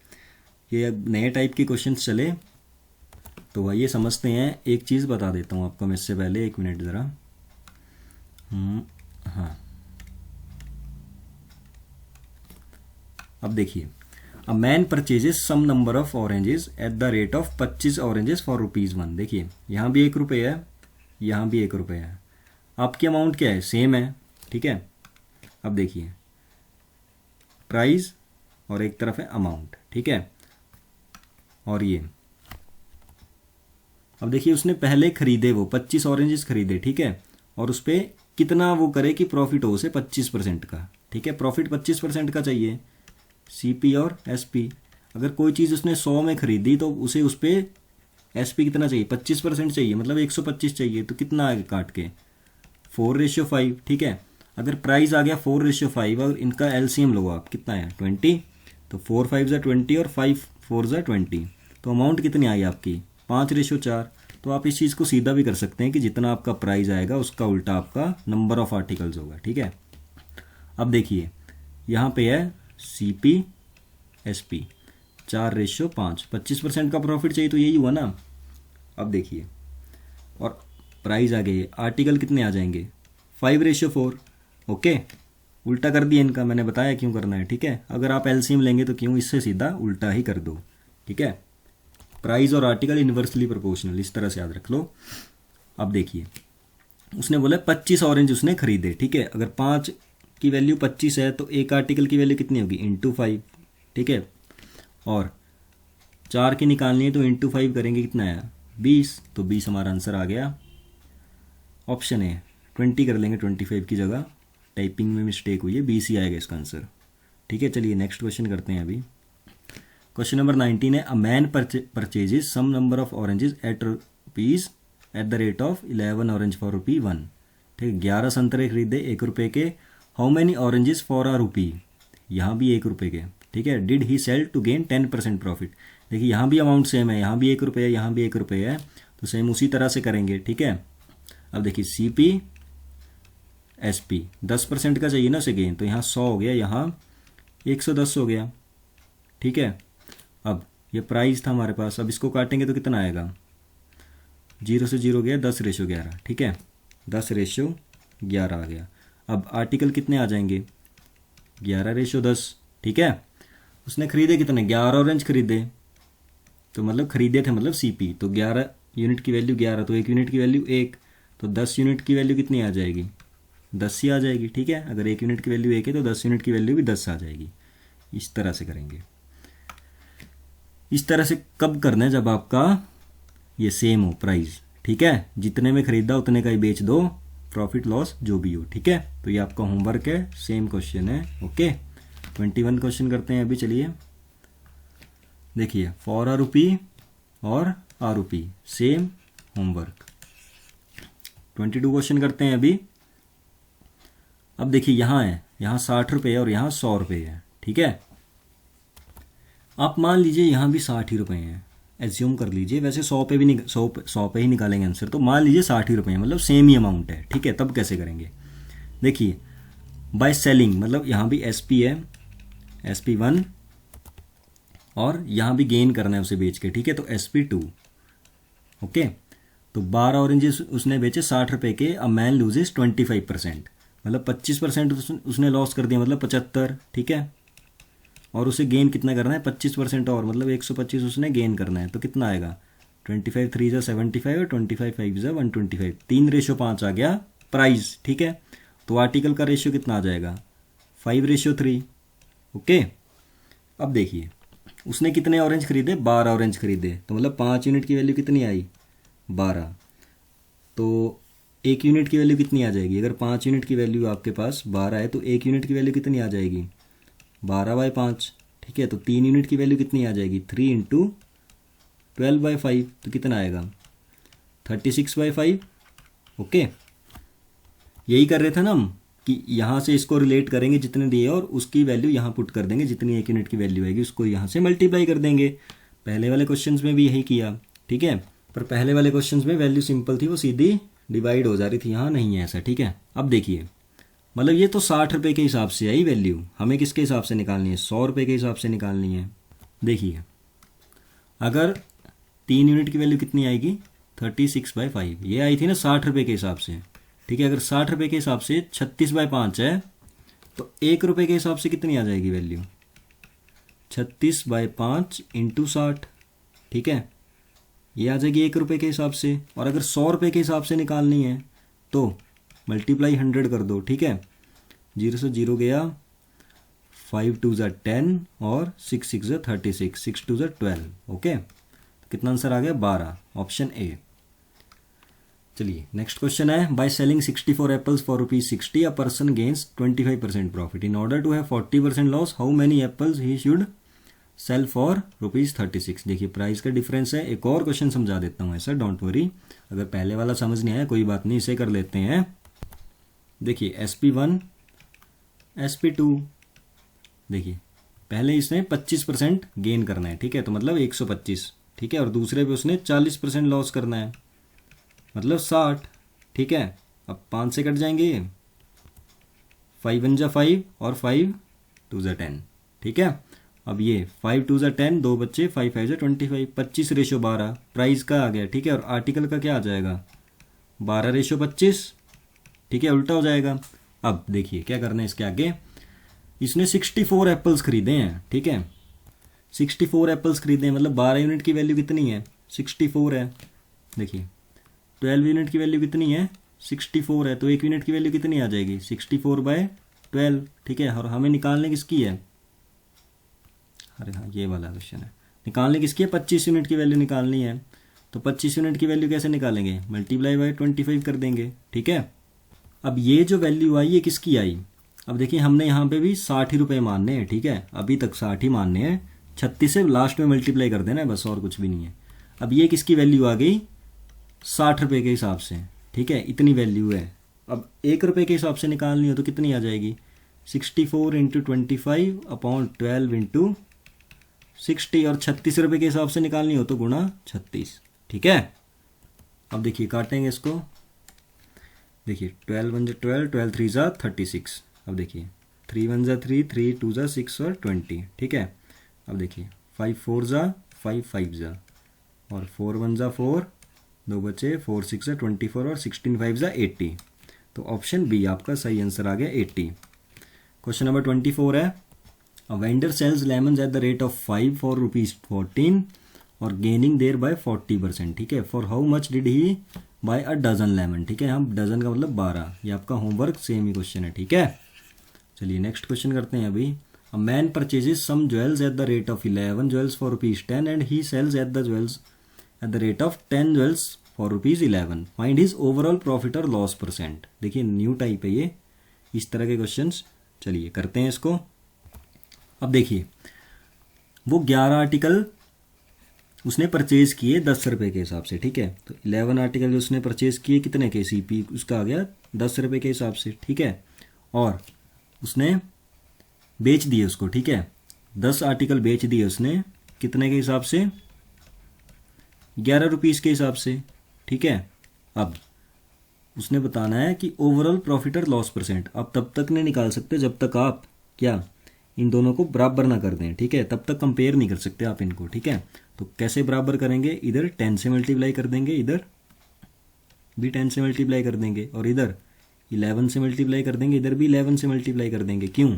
ये नए टाइप के क्वेश्चन चले, तो आइए समझते हैं। एक चीज़ बता देता हूँ आपको मैं इससे पहले, 1 मिनट ज़रा, हाँ, अब देखिए, a man purchases some number of oranges at the rate of 25 oranges for ₹1। देखिए यहाँ भी ₹1 है, यहाँ भी ₹1 है, आपकी अमाउंट क्या है, सेम है, ठीक है। अब देखिए प्राइस और एक तरफ है अमाउंट, ठीक है, और ये अब देखिए उसने पहले खरीदे वो 25 ऑरेंजेस खरीदे, ठीक है, और उस पर कितना वो करे कि प्रॉफिट हो उसे 25% का, ठीक है, प्रॉफिट 25% का चाहिए, सीपी और एसपी। अगर कोई चीज़ उसने 100 में खरीदी तो उसे उस पर एसपी कितना चाहिए, 25% चाहिए, मतलब 125 चाहिए, तो कितना आगे काट के 4:5, ठीक है। अगर प्राइस आ गया 4:5 और इनका एलसीएम लो आप, कितना है 20, तो 4 5 20 और 5 4 20, तो अमाउंट कितनी आई आपकी 5:4। तो आप इस चीज़ को सीधा भी कर सकते हैं कि जितना आपका प्राइस आएगा उसका उल्टा आपका नंबर ऑफ आर्टिकल्स होगा, ठीक है। अब देखिए यहाँ पे है सीपी एसपी 4:5, 25% का प्रॉफिट चाहिए, तो यही हुआ ना। अब देखिए और प्राइस आ गई, आर्टिकल कितने आ जाएंगे 5:4, ओके, उल्टा कर दिया इनका, मैंने बताया क्यों करना है, ठीक है। अगर आप एलसीएम लेंगे तो क्यों, इससे सीधा उल्टा ही कर दो, ठीक है। प्राइस और आर्टिकल इन्वर्सली प्रोपोर्शनल, इस तरह से याद रख लो। अब देखिए उसने बोला 25 ऑरेंज उसने खरीदे, ठीक है, अगर 5 की वैल्यू 25 है तो एक आर्टिकल की वैल्यू कितनी होगी, ×5, ठीक है, और 4 की निकालनी है तो ×5 करेंगे, कितना आया 20, तो 20 हमारा आंसर आ गया, ऑप्शन है 20 कर लेंगे 25 की जगह, टाइपिंग में मिस्टेक हुई है, 20 ही आएगा इसका आंसर, ठीक है। चलिए नेक्स्ट क्वेश्चन करते हैं अभी। क्वेश्चन नंबर 19 है, a man purchases some number of oranges at rupees at the rate of 11 orange for ₹1, ठीक है, 11 संतरे खरीदे ₹1 के, हाउ मैनी ऑरेंजेस फॉर ₹1, यहाँ भी ₹1 के, ठीक है, did he sell to gain 10% profit. देखिए यहाँ भी अमाउंट सेम है, यहाँ भी ₹1 है, यहाँ भी ₹1 है, तो सेम उसी तरह से करेंगे, ठीक है। अब देखिए सीपी एसपी 10% का चाहिए ना उसे गेन, तो यहाँ 100 हो गया, यहाँ 110 हो गया, ठीक है। अब ये प्राइस था हमारे पास, अब इसको काटेंगे तो कितना आएगा, 0 से 0 गया, 10:11, ठीक है, 10:11, 11 आ गया। अब आर्टिकल कितने आ जाएंगे, 11:10, ठीक है। उसने खरीदे कितने, 11 ऑरेंज खरीदे, तो मतलब खरीदे थे मतलब सीपी, तो 11 यूनिट की वैल्यू 11, तो 1 यूनिट की वैल्यू 1, तो 10 यूनिट की वैल्यू कितनी आ जाएगी, 10 ही आ जाएगी, ठीक है। अगर 1 यूनिट की वैल्यू 1 है तो 10 यूनिट की वैल्यू भी 10 आ जाएगी। इस तरह से करेंगे। इस तरह से कब करना है, जब आपका ये सेम हो प्राइस, ठीक है। जितने में खरीदा उतने का ही बेच दो, प्रॉफिट लॉस जो भी हो, ठीक है। तो ये आपका होमवर्क है, सेम क्वेश्चन है, ओके। 21 क्वेश्चन करते हैं अभी, चलिए देखिए, फॉर अ रुपी और आ रुपी, सेम होमवर्क। 22 क्वेश्चन करते हैं अभी। अब देखिए यहाँ है, यहाँ 60 रुपये और यहाँ 100 रुपये है, ठीक है। आप मान लीजिए यहाँ भी 60 ही रुपये हैं, एज्यूम कर लीजिए, वैसे 100 पे भी 100 पे ही निकालेंगे आंसर, तो मान लीजिए 60 ही रुपये हैं, मतलब सेम ही अमाउंट है, ठीक है। तब कैसे करेंगे, देखिए बाय सेलिंग, मतलब यहाँ भी SP है, SP1, और यहाँ भी गेन करना है उसे बेच के, ठीक है, तो SP2, ओके। तो 12 ऑरेंजेस उसने बेचे 60 रुपये के, अ मैन लूजेस 25%, मतलब 25% उसने लॉस कर दिया, मतलब 75, ठीक है। और उसे गेन कितना करना है, 25% और, मतलब 125 उसने गेन करना है, तो कितना आएगा, 25 3 75 और 25 5 125, 3:5 आ गया प्राइस, ठीक है। तो आर्टिकल का रेशियो कितना आ जाएगा, 5:3, ओके। अब देखिए उसने कितने ऑरेंज खरीदे, 12 ऑरेंज खरीदे, तो मतलब 5 यूनिट की वैल्यू कितनी आई, 12, तो 1 यूनिट की वैल्यू कितनी आ जाएगी, अगर 5 यूनिट की वैल्यू आपके पास 12 है तो 1 यूनिट की वैल्यू कितनी आ जाएगी, 12/5, ठीक है। तो 3 यूनिट की वैल्यू कितनी आ जाएगी, 3 × 12/5, तो कितना आएगा, 36/5, ओके। यही कर रहे थे ना हम, कि यहाँ से इसको रिलेट करेंगे जितने दिए और उसकी वैल्यू यहाँ पुट कर देंगे, जितनी 1 यूनिट की वैल्यू आएगी उसको यहाँ से मल्टीप्लाई कर देंगे। पहले वाले क्वेश्चंस में भी यही किया, ठीक है। पर पहले वाले क्वेश्चंस में वैल्यू सिंपल थी, वो सीधी डिवाइड हो जा रही थी, यहाँ नहीं है ऐसा, ठीक है। अब देखिए, मतलब ये तो 60 रुपये के हिसाब से आई वैल्यू, हमें किसके हिसाब से निकालनी है, 100 रुपये के हिसाब से निकालनी है। देखिए अगर 3 यूनिट की वैल्यू कितनी आएगी, 36/5, ये आई थी ना 60 रुपये के हिसाब से, ठीक है। अगर 60 रुपये के हिसाब से 36/5 है, तो 1 रुपये के हिसाब से कितनी आ जाएगी वैल्यू, 36/5 × 60, ठीक है। ये आ जाएगी 1 रुपये के हिसाब से। और अगर 100 रुपये के हिसाब से निकालनी है तो मल्टीप्लाई 100 कर दो, ठीक है। 0 से 0 गया, 5 2 10 और 6 6 36, 6 2 12, ओके। कितना आंसर आ गया, 12, ऑप्शन ए। चलिए नेक्स्ट क्वेश्चन है, by selling 64 apples for ₹60 a person gains 25% profit, in order to have 40% loss, how many apples he should sell for ₹36। देखिए प्राइस का डिफरेंस है। एक और क्वेश्चन समझा देता हूँ ऐसा, डोंट वरी, अगर पहले वाला समझ नहीं आया कोई बात नहीं, इसे कर लेते हैं। देखिए SP1 SP2, देखिए पहले इसने 25% गेन करना है, ठीक है, तो मतलब 125, ठीक है। और दूसरे पे उसने 40% लॉस करना है, मतलब 60, ठीक है। अब 5 से कट जाएंगे, 5 1 5 और 5 2 10, ठीक है। अब ये 5 2 10, 2 बच्चे, 5 5 25, 25:12 प्राइस का आ गया, ठीक है। और आर्टिकल का क्या आ जाएगा, 12:25, ठीक है, उल्टा हो जाएगा। अब देखिए क्या करना है इसके आगे, इसने 64 एप्पल्स खरीदे हैं, ठीक है। 64 एप्पल्स खरीदे हैं, मतलब 12 यूनिट की वैल्यू कितनी है, 64 है। देखिए 12 यूनिट की वैल्यू कितनी है, 64 है, तो 1 यूनिट की वैल्यू कितनी आ जाएगी, 64/12, ठीक है। और हमें निकालने किसकी है, अरे हाँ ये वाला क्वेश्चन है, निकालने किसकी है, 25 यूनिट की वैल्यू निकालनी है। तो 25 यूनिट की वैल्यू कैसे निकालेंगे, मल्टीप्लाई बाय 25 कर देंगे, ठीक है। अब ये जो वैल्यू आई ये किसकी आई, अब देखिए हमने यहाँ पे भी 60 रुपये मानने हैं, ठीक है, अभी तक 60 ही मानने हैं, 36 से लास्ट में मल्टीप्लाई कर देना है बस, और कुछ भी नहीं है। अब ये किसकी वैल्यू आ गई, 60 रुपये के हिसाब से, ठीक है, इतनी वैल्यू है। अब 1 रुपये के हिसाब से निकालनी हो तो कितनी आ जाएगी, 64 × 25/12 × 60, और 36 रुपये के हिसाब से निकालनी हो तो गुणा 36, ठीक है। अब देखिए काटेंगे इसको, देखिए 12 1 12, 12 3 36, अब देखिए 3 1 3, 3 2 6 और 20, ठीक है। अब देखिए 5 4 5 5 और 4 1 4, 2 बचे, 4 6 24 और 16 5 80, तो ऑप्शन बी आपका सही आंसर आ गया 80। क्वेश्चन नंबर 24 है, a vendor sells lemons at the rate of 5 for ₹14 और गेनिंग देयर बाय 40%। ठीक है, for how much did he buy a dozen lemon. ठीक है, यहाँ डजन का मतलब 12। ये आपका होमवर्क सेम ही क्वेश्चन है। ठीक है, चलिए नेक्स्ट क्वेश्चन करते हैं अभी। A man purchases some jewels at the rate of 11 jewels for ₹10 and he sells at the jewels at the rate of 10 jewels for ₹11। Find his overall profit और loss percent. देखिए new type है ये, इस तरह के questions. चलिए करते हैं इसको। अब देखिए वो 11 आर्टिकल उसने परचेज किए 10 रुपये के हिसाब से। ठीक है, तो 11 आर्टिकल जो उसने परचेज किए कितने के, सीपी उसका आ गया 10 रुपये के हिसाब से। ठीक है, और उसने बेच दिए उसको। ठीक है, 10 आर्टिकल बेच दिए उसने कितने के हिसाब से, 11 रुपीज़ के हिसाब से। ठीक है, अब उसने बताना है कि ओवरऑल प्रॉफिट और लॉस परसेंट। आप तब तक नहीं निकाल सकते जब तक आप क्या इन दोनों को बराबर ना कर दें। ठीक है, तब तक कंपेयर नहीं कर सकते आप इनको। ठीक है, तो कैसे बराबर करेंगे, इधर 10 से मल्टीप्लाई कर देंगे, इधर भी 10 से मल्टीप्लाई कर देंगे, और इधर 11 से मल्टीप्लाई कर देंगे, इधर भी 11 से मल्टीप्लाई कर देंगे। क्यों,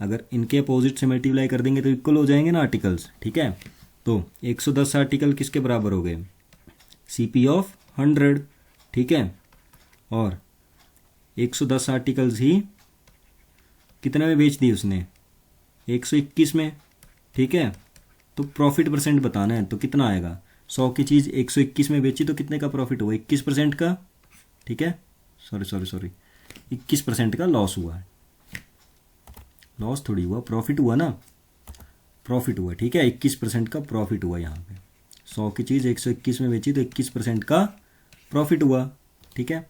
अगर इनके अपोजिट से मल्टीप्लाई कर देंगे तो इक्वल हो जाएंगे ना आर्टिकल्स। ठीक है, तो 110 आर्टिकल किसके बराबर हो गए, सीपी ऑफ 100। ठीक है, और 110 आर्टिकल्स ही कितने में बेच दी उसने, 121 में। ठीक है, तो प्रॉफिट परसेंट बताना है तो कितना आएगा, 100 की चीज़ 121 में बेची तो कितने का प्रॉफिट हुआ, 21% का। ठीक है, सॉरी 21% का लॉस हुआ। लॉस थोड़ी हुआ, प्रॉफिट हुआ ना, प्रॉफिट हुआ। ठीक है, 21% का प्रॉफिट हुआ यहाँ पे। 100 की चीज़ 121 में बेची तो 21% का प्रॉफिट हुआ। ठीक है,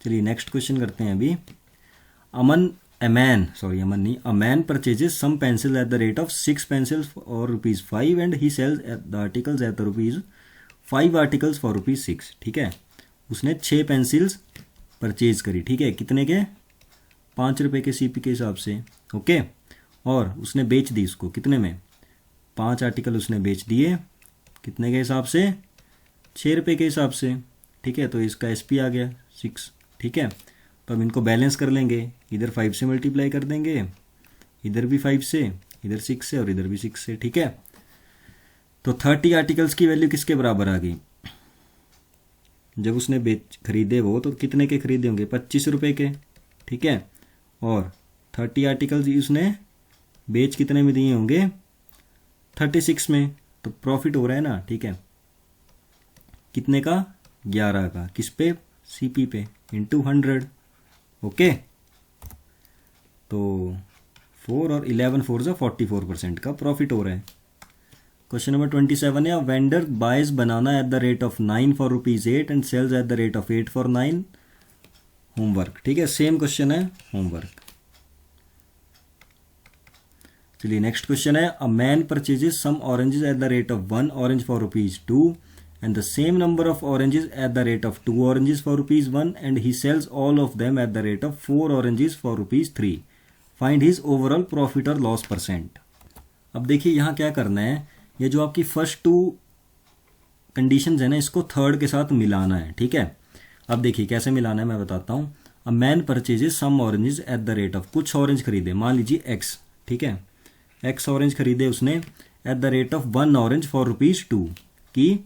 चलिए नेक्स्ट क्वेश्चन करते हैं अभी। A man purchases some pencils at the rate of 6 pencils or ₹5 and he sells the articles at the ₹5 articles for ₹6। ठीक है, उसने 6 पेंसिल्स परचेज करी। ठीक है, कितने के, 5 रुपये के सीपी के हिसाब से। ओके, और उसने बेच दी उसको कितने में, 5 आर्टिकल उसने बेच दिए कितने के हिसाब से, 6 रुपये के हिसाब से। ठीक है, तो इसका एसपी आ गया 6। ठीक है, तो अब इनको बैलेंस कर लेंगे, इधर 5 से मल्टीप्लाई कर देंगे, इधर भी 5 से, इधर 6 से, और इधर भी 6 से। ठीक है, तो 30 आर्टिकल्स की वैल्यू किसके बराबर आ गई, जब उसने खरीदे वो तो कितने के खरीदे होंगे, 25 रुपये के। ठीक है, और 30 आर्टिकल्स उसने बेच कितने में दिए होंगे, 36 में। तो प्रॉफिट हो रहा है ना। ठीक है, कितने का, 11 का, किस पे, सीपी पे, इंटू 100। ओके, तो 4 और 11 4 से 44% का प्रॉफिट हो रहा है। क्वेश्चन नंबर 27 है, vendor buys banana at the rate of 9 for ₹8 and sells at the rate of 8 for 9। Homework. ठीक है, सेम क्वेश्चन है, होमवर्क। चलिए नेक्स्ट क्वेश्चन है, a man purchases some oranges at the rate of 1 orange for ₹2 and the same number of oranges at the rate of 2 oranges for ₹1 and he sells all of them at the rate of 4 oranges for ₹3। Find his overall profit or loss percent। अब देखिए यहाँ क्या करना है, ये जो आपकी first 2 conditions है ना, इसको थर्ड के साथ मिलाना है। ठीक है, अब देखिए कैसे मिलाना है मैं बताता हूँ। A man purchases some oranges at the rate of, कुछ ऑरेंज खरीदे, मान लीजिए एक्स। ठीक है, एक्स ऑरेंज खरीदे उसने eight the rate of 1 orange for ₹2 की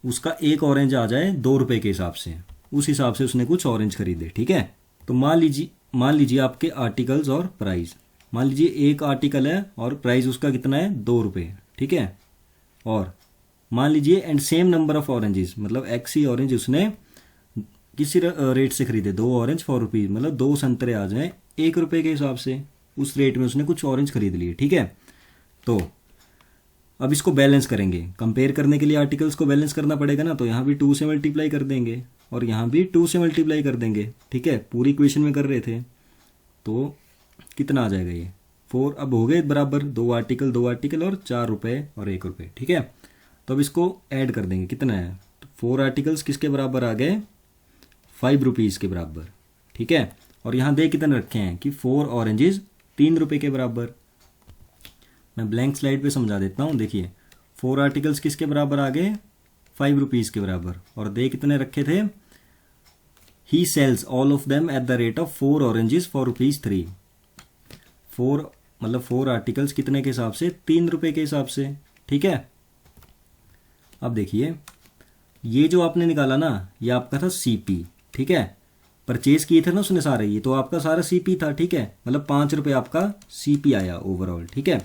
उसका एक ऑरेंज आ जाए 2 रुपये के हिसाब से, उस हिसाब से उसने कुछ ऑरेंज खरीदे। ठीक है, तो मान लीजिए आपके आर्टिकल्स और प्राइस, मान लीजिए एक आर्टिकल है और प्राइस उसका कितना है, 2 रुपये। ठीक है, और मान लीजिए and same number of oranges, मतलब एक्स ही ऑरेंज उसने किसी रेट से खरीदे, 2 ऑरेंज फॉर ₹, मतलब 2 संतरे आ जाए 1 रुपये के हिसाब से, उस रेट में उसने कुछ ऑरेंज खरीद लिए। ठीक है, तो अब इसको बैलेंस करेंगे, कंपेयर करने के लिए आर्टिकल्स को बैलेंस करना पड़ेगा ना, तो यहाँ भी 2 से मल्टीप्लाई कर देंगे और यहाँ भी 2 से मल्टीप्लाई कर देंगे। ठीक है, पूरी इक्वेशन में कर रहे थे, तो कितना आ जाएगा ये 4। अब हो गए बराबर, 2 आर्टिकल और 4 रुपये और 1 रुपये। ठीक है, तो अब इसको ऐड कर देंगे, कितना है, तो 4 आर्टिकल्स किसके बराबर आ गए, 5 रुपीज़ के बराबर। ठीक है, और यहाँ दे कितने रखे हैं कि 4 ऑरेंजेस 3 रुपये के बराबर। मैं ब्लैंक स्लाइड पे समझा देता हूँ। देखिए 4 आर्टिकल्स किसके बराबर आ गए, 5 रुपीज़ के बराबर, और दे कितने रखे थे, he sells all of them at the rate of 4 oranges for ₹3। 4 मतलब 4 आर्टिकल्स कितने के हिसाब से, 3 रुपये के हिसाब से, ठीक है। अब देखिए ये जो आपने निकाला ना, ये आपका था सीपी, ठीक है। परचेज किए थे ना उसने सारे, ये तो आपका सारा सीपी था, ठीक है। मतलब 5 रुपये आपका सीपी आया ओवरऑल, ठीक है।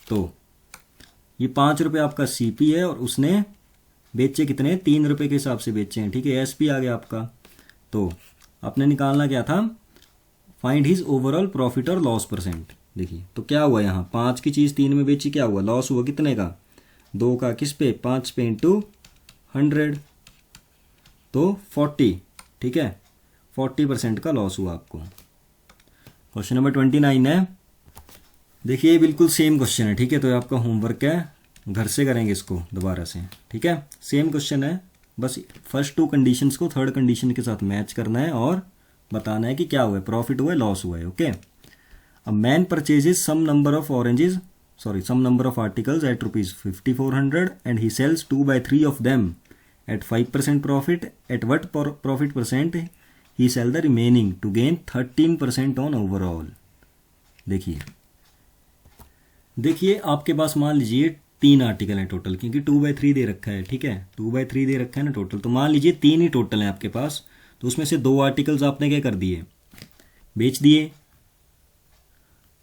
तो ये 5 रुपये आपका सीपी है और उसने बेचे कितने, 3 रुपये के हिसाब से बेचे हैं, ठीक है। एसपी आ गया आपका। तो आपने निकालना क्या था, फाइंड हिज ओवरऑल प्रॉफिट और लॉस परसेंट। देखिए तो क्या हुआ यहाँ, 5 की चीज़ 3 में बेची, क्या हुआ, लॉस हुआ कितने का, 2 का, किस पे, 5 पे इंटू 100 तो 40, ठीक है। 40% का लॉस हुआ आपको। क्वेश्चन नंबर 29 है। देखिए ये बिल्कुल सेम क्वेश्चन है, ठीक है। तो ये आपका होमवर्क है, घर से करेंगे इसको दोबारा से, ठीक है। सेम क्वेश्चन है, बस फर्स्ट 2 कंडीशंस को थर्ड कंडीशन के साथ मैच करना है और बताना है कि क्या हुआ है, प्रॉफिट हुआ है, लॉस हुआ है, okay. A man purchases some number of articles at ₹5400 and he sells 2/3 of them at 5% profit. At what profit percent he sell the remaining to gain 13% on overall. देखिए आपके पास मान लीजिए 3 आर्टिकल हैं total, क्योंकि 2/3 दे रखा है, ठीक है। 2/3 दे रखा है ना टोटल, तो मान लीजिए 3 ही टोटल हैं आपके पास। तो उसमें से 2 आर्टिकल्स आपने क्या कर दिए, बेच दिए,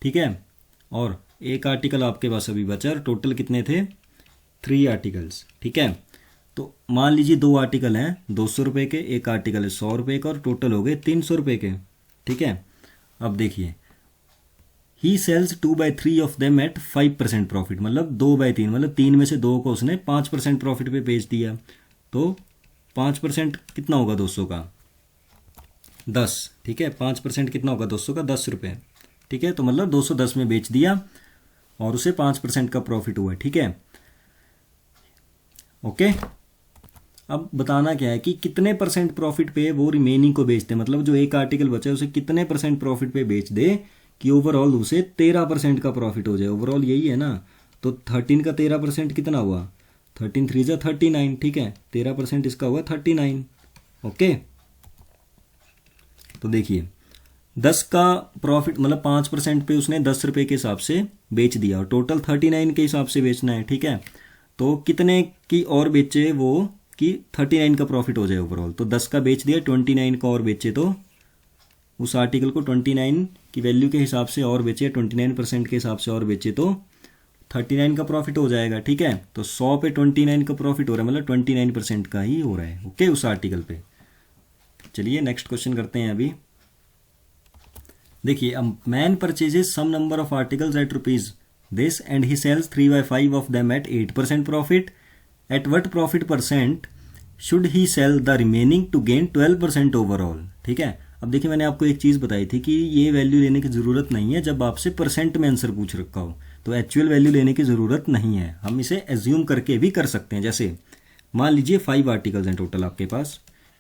ठीक है। और 1 आर्टिकल आपके पास अभी बचा, और टोटल कितने थे, 3 आर्टिकल्स, ठीक है। तो मान लीजिए 2 आर्टिकल हैं 200 रुपये के, 1 आर्टिकल है 100 रुपये का, और टोटल हो गए 300 रुपये के, ठीक है। अब देखिए he sells 2/3 of them at 5% profit, मतलब 2/3, मतलब 3 में से 2 को उसने 5% प्रॉफिट पे बेच दिया। तो 5% कितना होगा 200 का, 10, ठीक है। 5% कितना होगा 200 का, 10 रुपये, ठीक है। तो मतलब 210 में बेच दिया और उसे 5% का प्रॉफिट हुआ, ठीक है, ओके। अब बताना क्या है कि कितने परसेंट प्रॉफिट पे वो रिमेनिंग को बेचते, मतलब जो 1 आर्टिकल बचा है उसे कितने परसेंट प्रॉफिट पे बेच दे कि ओवरऑल उसे 13% का प्रॉफिट हो जाए। ओवरऑल यही है ना, तो 13 का 13% कितना हुआ, 13 3 जा 39, ठीक है। 13% इसका हुआ 39, ओके। तो देखिए 10 का प्रॉफिट मतलब 5% पे उसने 10 रुपये के हिसाब से बेच दिया, और टोटल 39 के हिसाब से बेचना है, ठीक है। तो कितने की और बेचे वो कि 39 का प्रॉफिट हो जाए ओवरऑल। तो 10 का बेच दिया, 29 का और बेचे, तो उस आर्टिकल को 29 की वैल्यू के हिसाब से और बेचे, 29% के हिसाब से और बेचे, तो 39 का प्रॉफिट हो जाएगा, ठीक है। तो 100 पे 29 का प्रॉफिट हो रहा है, मतलब 29% का ही हो रहा है, ओके, उस आर्टिकल पे। चलिए नेक्स्ट क्वेश्चन करते हैं अभी। देखिए man purchases some number of articles at ₹this and he sells 3/5 of them at 8% profit. At what profit percent should he sell the remaining to gain 12% overall, ठीक है। अब देखिए मैंने आपको एक चीज़ बताई थी कि ये वैल्यू लेने की ज़रूरत नहीं है जब आपसे परसेंट में आंसर पूछ रखा हो, तो एक्चुअल वैल्यू लेने की ज़रूरत नहीं है, हम इसे एज्यूम करके भी कर सकते हैं। जैसे मान लीजिए 5 आर्टिकल्स हैं टोटल आपके पास,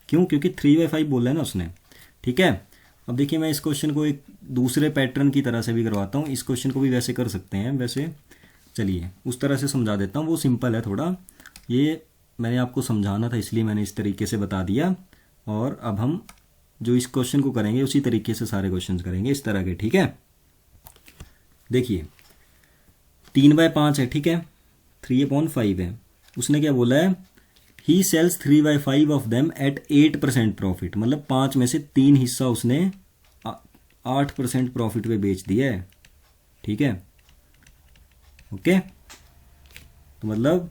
क्यों, क्योंकि 3/5 बोला है ना उसने, ठीक है। अब देखिए मैं इस क्वेश्चन को एक दूसरे पैटर्न की तरह से भी करवाता हूँ, इस क्वेश्चन को भी वैसे कर सकते हैं, वैसे चलिए उस तरह से समझा देता हूँ, वो सिंपल है थोड़ा, ये मैंने आपको समझाना था इसलिए मैंने इस तरीके से बता दिया। और अब हम जो इस क्वेश्चन को करेंगे उसी तरीके से सारे क्वेश्चन करेंगे इस तरह के, ठीक है। देखिए 3/5 है, ठीक है, 3/5 है, उसने क्या बोला है, he sells 3/5 of them at 8% profit, मतलब 5 में से 3 हिस्सा उसने 8% प्रॉफिट पे बेच दिया है, ठीक है, ओके। तो मतलब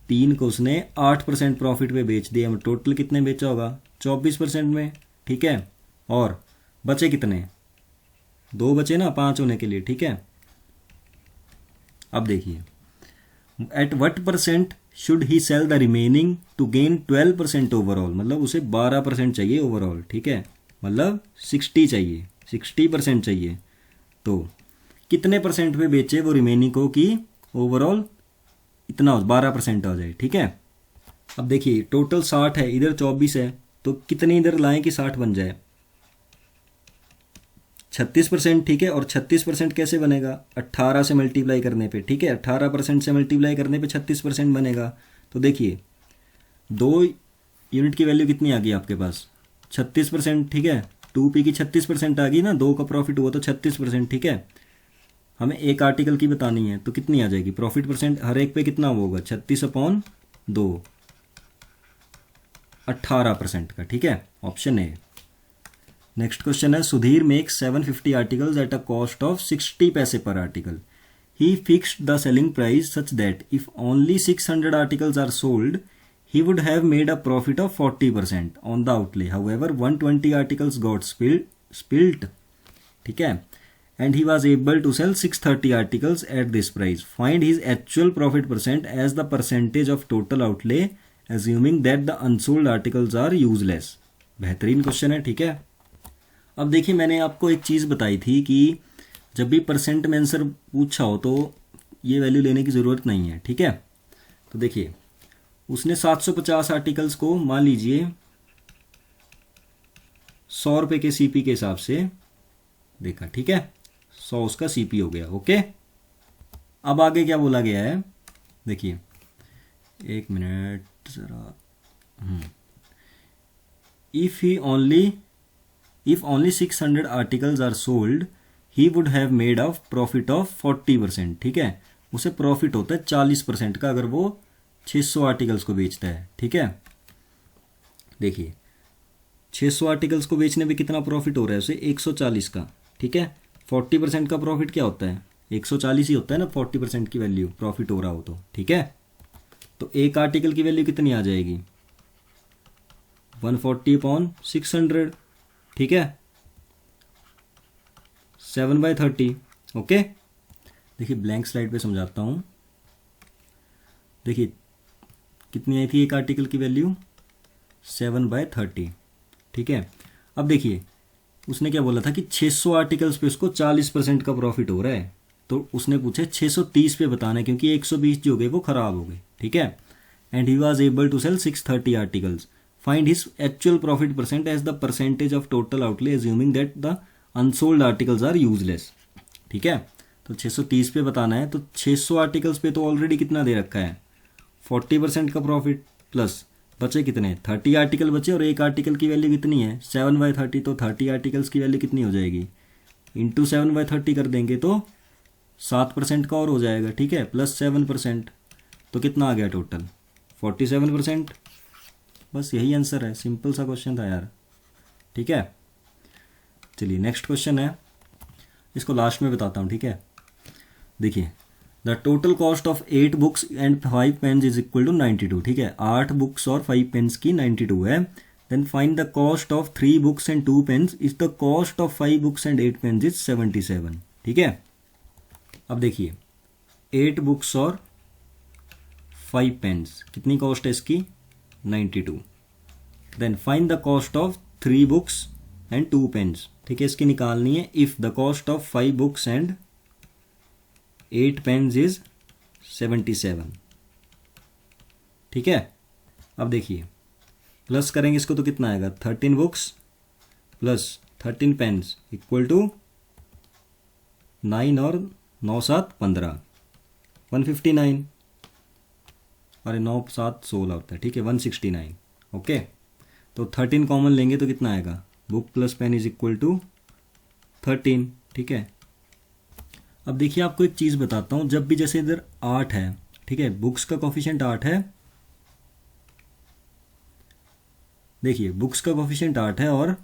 3 को उसने 8% प्रॉफिट पे बेच दिया, मतलब टोटल कितने बेचा होगा, 24% में, ठीक है। और बचे कितने, 2 बचे ना 5 होने के लिए, ठीक है। अब देखिए at what percent should he sell the remaining to gain 12% overall, मतलब उसे 12% चाहिए ओवरऑल, ठीक है, मतलब 60 चाहिए, 60% चाहिए। तो कितने परसेंट पे बेचे वो रिमेनिंग को कि ओवरऑल इतना 12% आ जाए, ठीक है। अब देखिए टोटल 60 है, इधर 24 है, तो कितने इधर लाएं कि 60 बन जाए, 36%, ठीक है। और 36% कैसे बनेगा, 18 से मल्टीप्लाई करने पे, ठीक है, 18% से मल्टीप्लाई करने पे 36% बनेगा। तो देखिए 2 यूनिट की वैल्यू कितनी आ गई आपके पास, 36%, ठीक है। 2p की 36% आ गई ना, 2 का प्रॉफिट हुआ तो 36%, ठीक है। हमें एक आर्टिकल की बतानी है तो कितनी आ जाएगी प्रॉफिट परसेंट, हर एक पे कितना होगा 36/2, 18% का, ठीक है। ऑप्शन ए। नेक्स्ट क्वेश्चन है, Sudhir makes 750 articles eight a cost of 60 पैसे पर article. He fixed the selling price such that if only 600 articles are sold, he would have made a profit of 40% on the outlay. However, 120 articles got spilt, ठीक है, and he was able to sell 630 articles at this price. Find his actual profit percent as the percentage of total outlay, assuming that the unsold articles are useless. बेहतरीन question है, ठीक है। अब देखिए, मैंने आपको एक चीज़ बताई थी कि जब भी परसेंट में आंसर पूछा हो तो ये वैल्यू लेने की ज़रूरत नहीं है, ठीक है। तो देखिए, उसने 750 आर्टिकल्स को मान लीजिए 100 रुपये के सीपी के हिसाब से देखा, ठीक है। 100 उसका सीपी हो गया, ओके। अब आगे क्या बोला गया है, देखिए एक मिनट ज़रा। if only 600 articles are sold, he would have made a profit of 40%, ठीक है। उसे प्रॉफिट होता है 40% का अगर वो 600 आर्टिकल्स को बेचता है, ठीक है। देखिए 600 आर्टिकल्स को बेचने पे कितना प्रॉफिट हो रहा है उसे 140 का, ठीक है। 40% का प्रॉफिट क्या होता है 140 ही होता है ना, 40% की वैल्यू प्रॉफिट हो रहा हो तो, ठीक है। तो एक आर्टिकल की वैल्यू कितनी आ जाएगी 140/600, ठीक है, 7/30, ओके। देखिए ब्लैंक स्लाइड पे समझाता हूँ। देखिए कितनी आई थी एक आर्टिकल की वैल्यू 7/30, ठीक है। अब देखिए उसने क्या बोला था कि 600 आर्टिकल्स पे उसको 40% का प्रॉफिट हो रहा है, तो उसने पूछे 630 पे बताना है क्योंकि 120 जो गए वो खराब हो गए, ठीक है। And he was able to sell 630 articles. Find his actual profit percent as the percentage of total outlay assuming that the unsold articles are useless. ठीक है, तो 630 पे बताना है, तो 600 आर्टिकल्स पे तो ऑलरेडी कितना दे रखा है 40% का प्रॉफिट, प्लस बचे कितने 30 आर्टिकल बचे, और एक आर्टिकल की वैल्यू कितनी है 7/30, तो 30 आर्टिकल्स की वैल्यू कितनी हो जाएगी इंटू 7/30 कर देंगे तो 7% का और हो जाएगा, ठीक है, प्लस 7%, तो कितना आ गया टोटल 47%। बस यही आंसर है, सिंपल सा क्वेश्चन था यार, ठीक है। चलिए नेक्स्ट क्वेश्चन है, इसको लास्ट में बताता हूँ, ठीक है। देखिए the total cost of 8 books and 5 pens is equal to 92, ठीक है। 8 बुक्स और 5 पेन्स की 92 है। Then find the cost of 3 books and 2 pens is the cost of 5 books and 8 pens is 77, ठीक है। अब देखिए 8 बुक्स और 5 पेन्स कितनी कॉस्ट है इसकी 92। Then find the cost of 3 books and 2 pens, ठीक है, इसकी निकालनी है। If the cost of 5 books and 8 pens is 77, ठीक है। अब देखिए प्लस करेंगे इसको तो कितना आएगा 13 books plus 13 pens equal to 9 और 9 7 15, 159, अरे 9 7 16 होता है, ठीक है, 169, ओके। तो 13 कॉमन लेंगे तो कितना आएगा book plus pen is equal to 13, ठीक है। अब देखिए आपको एक चीज़ बताता हूँ, जब भी जैसे इधर 8 है, ठीक है, बुक्स का कोफिशिएंट 8 है, देखिए बुक्स का कोफिशिएंट 8 है और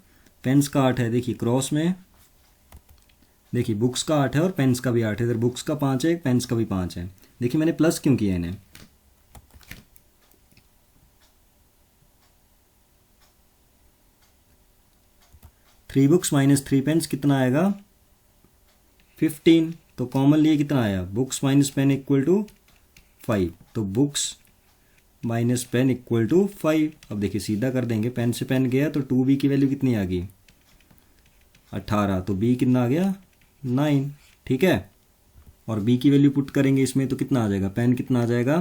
पेन्स का 8 है, देखिए क्रॉस में देखिए बुक्स का 8 है और पेन्स का भी 8 है, इधर बुक्स का 5 है पेन्स का भी 5 है। देखिए मैंने प्लस क्यों किया इन्हें, थ्री बुक्स माइनस 3 पेन्स कितना आएगा 15, तो कॉमन लिए कितना आया books minus pen equal to 5, तो books minus pen equal to 5। अब देखिए सीधा कर देंगे, पेन से पेन गया तो 2b की वैल्यू कितनी आ गई 18, तो b कितना आ गया 9, ठीक है। और b की वैल्यू पुट करेंगे इसमें तो कितना आ जाएगा पेन कितना आ जाएगा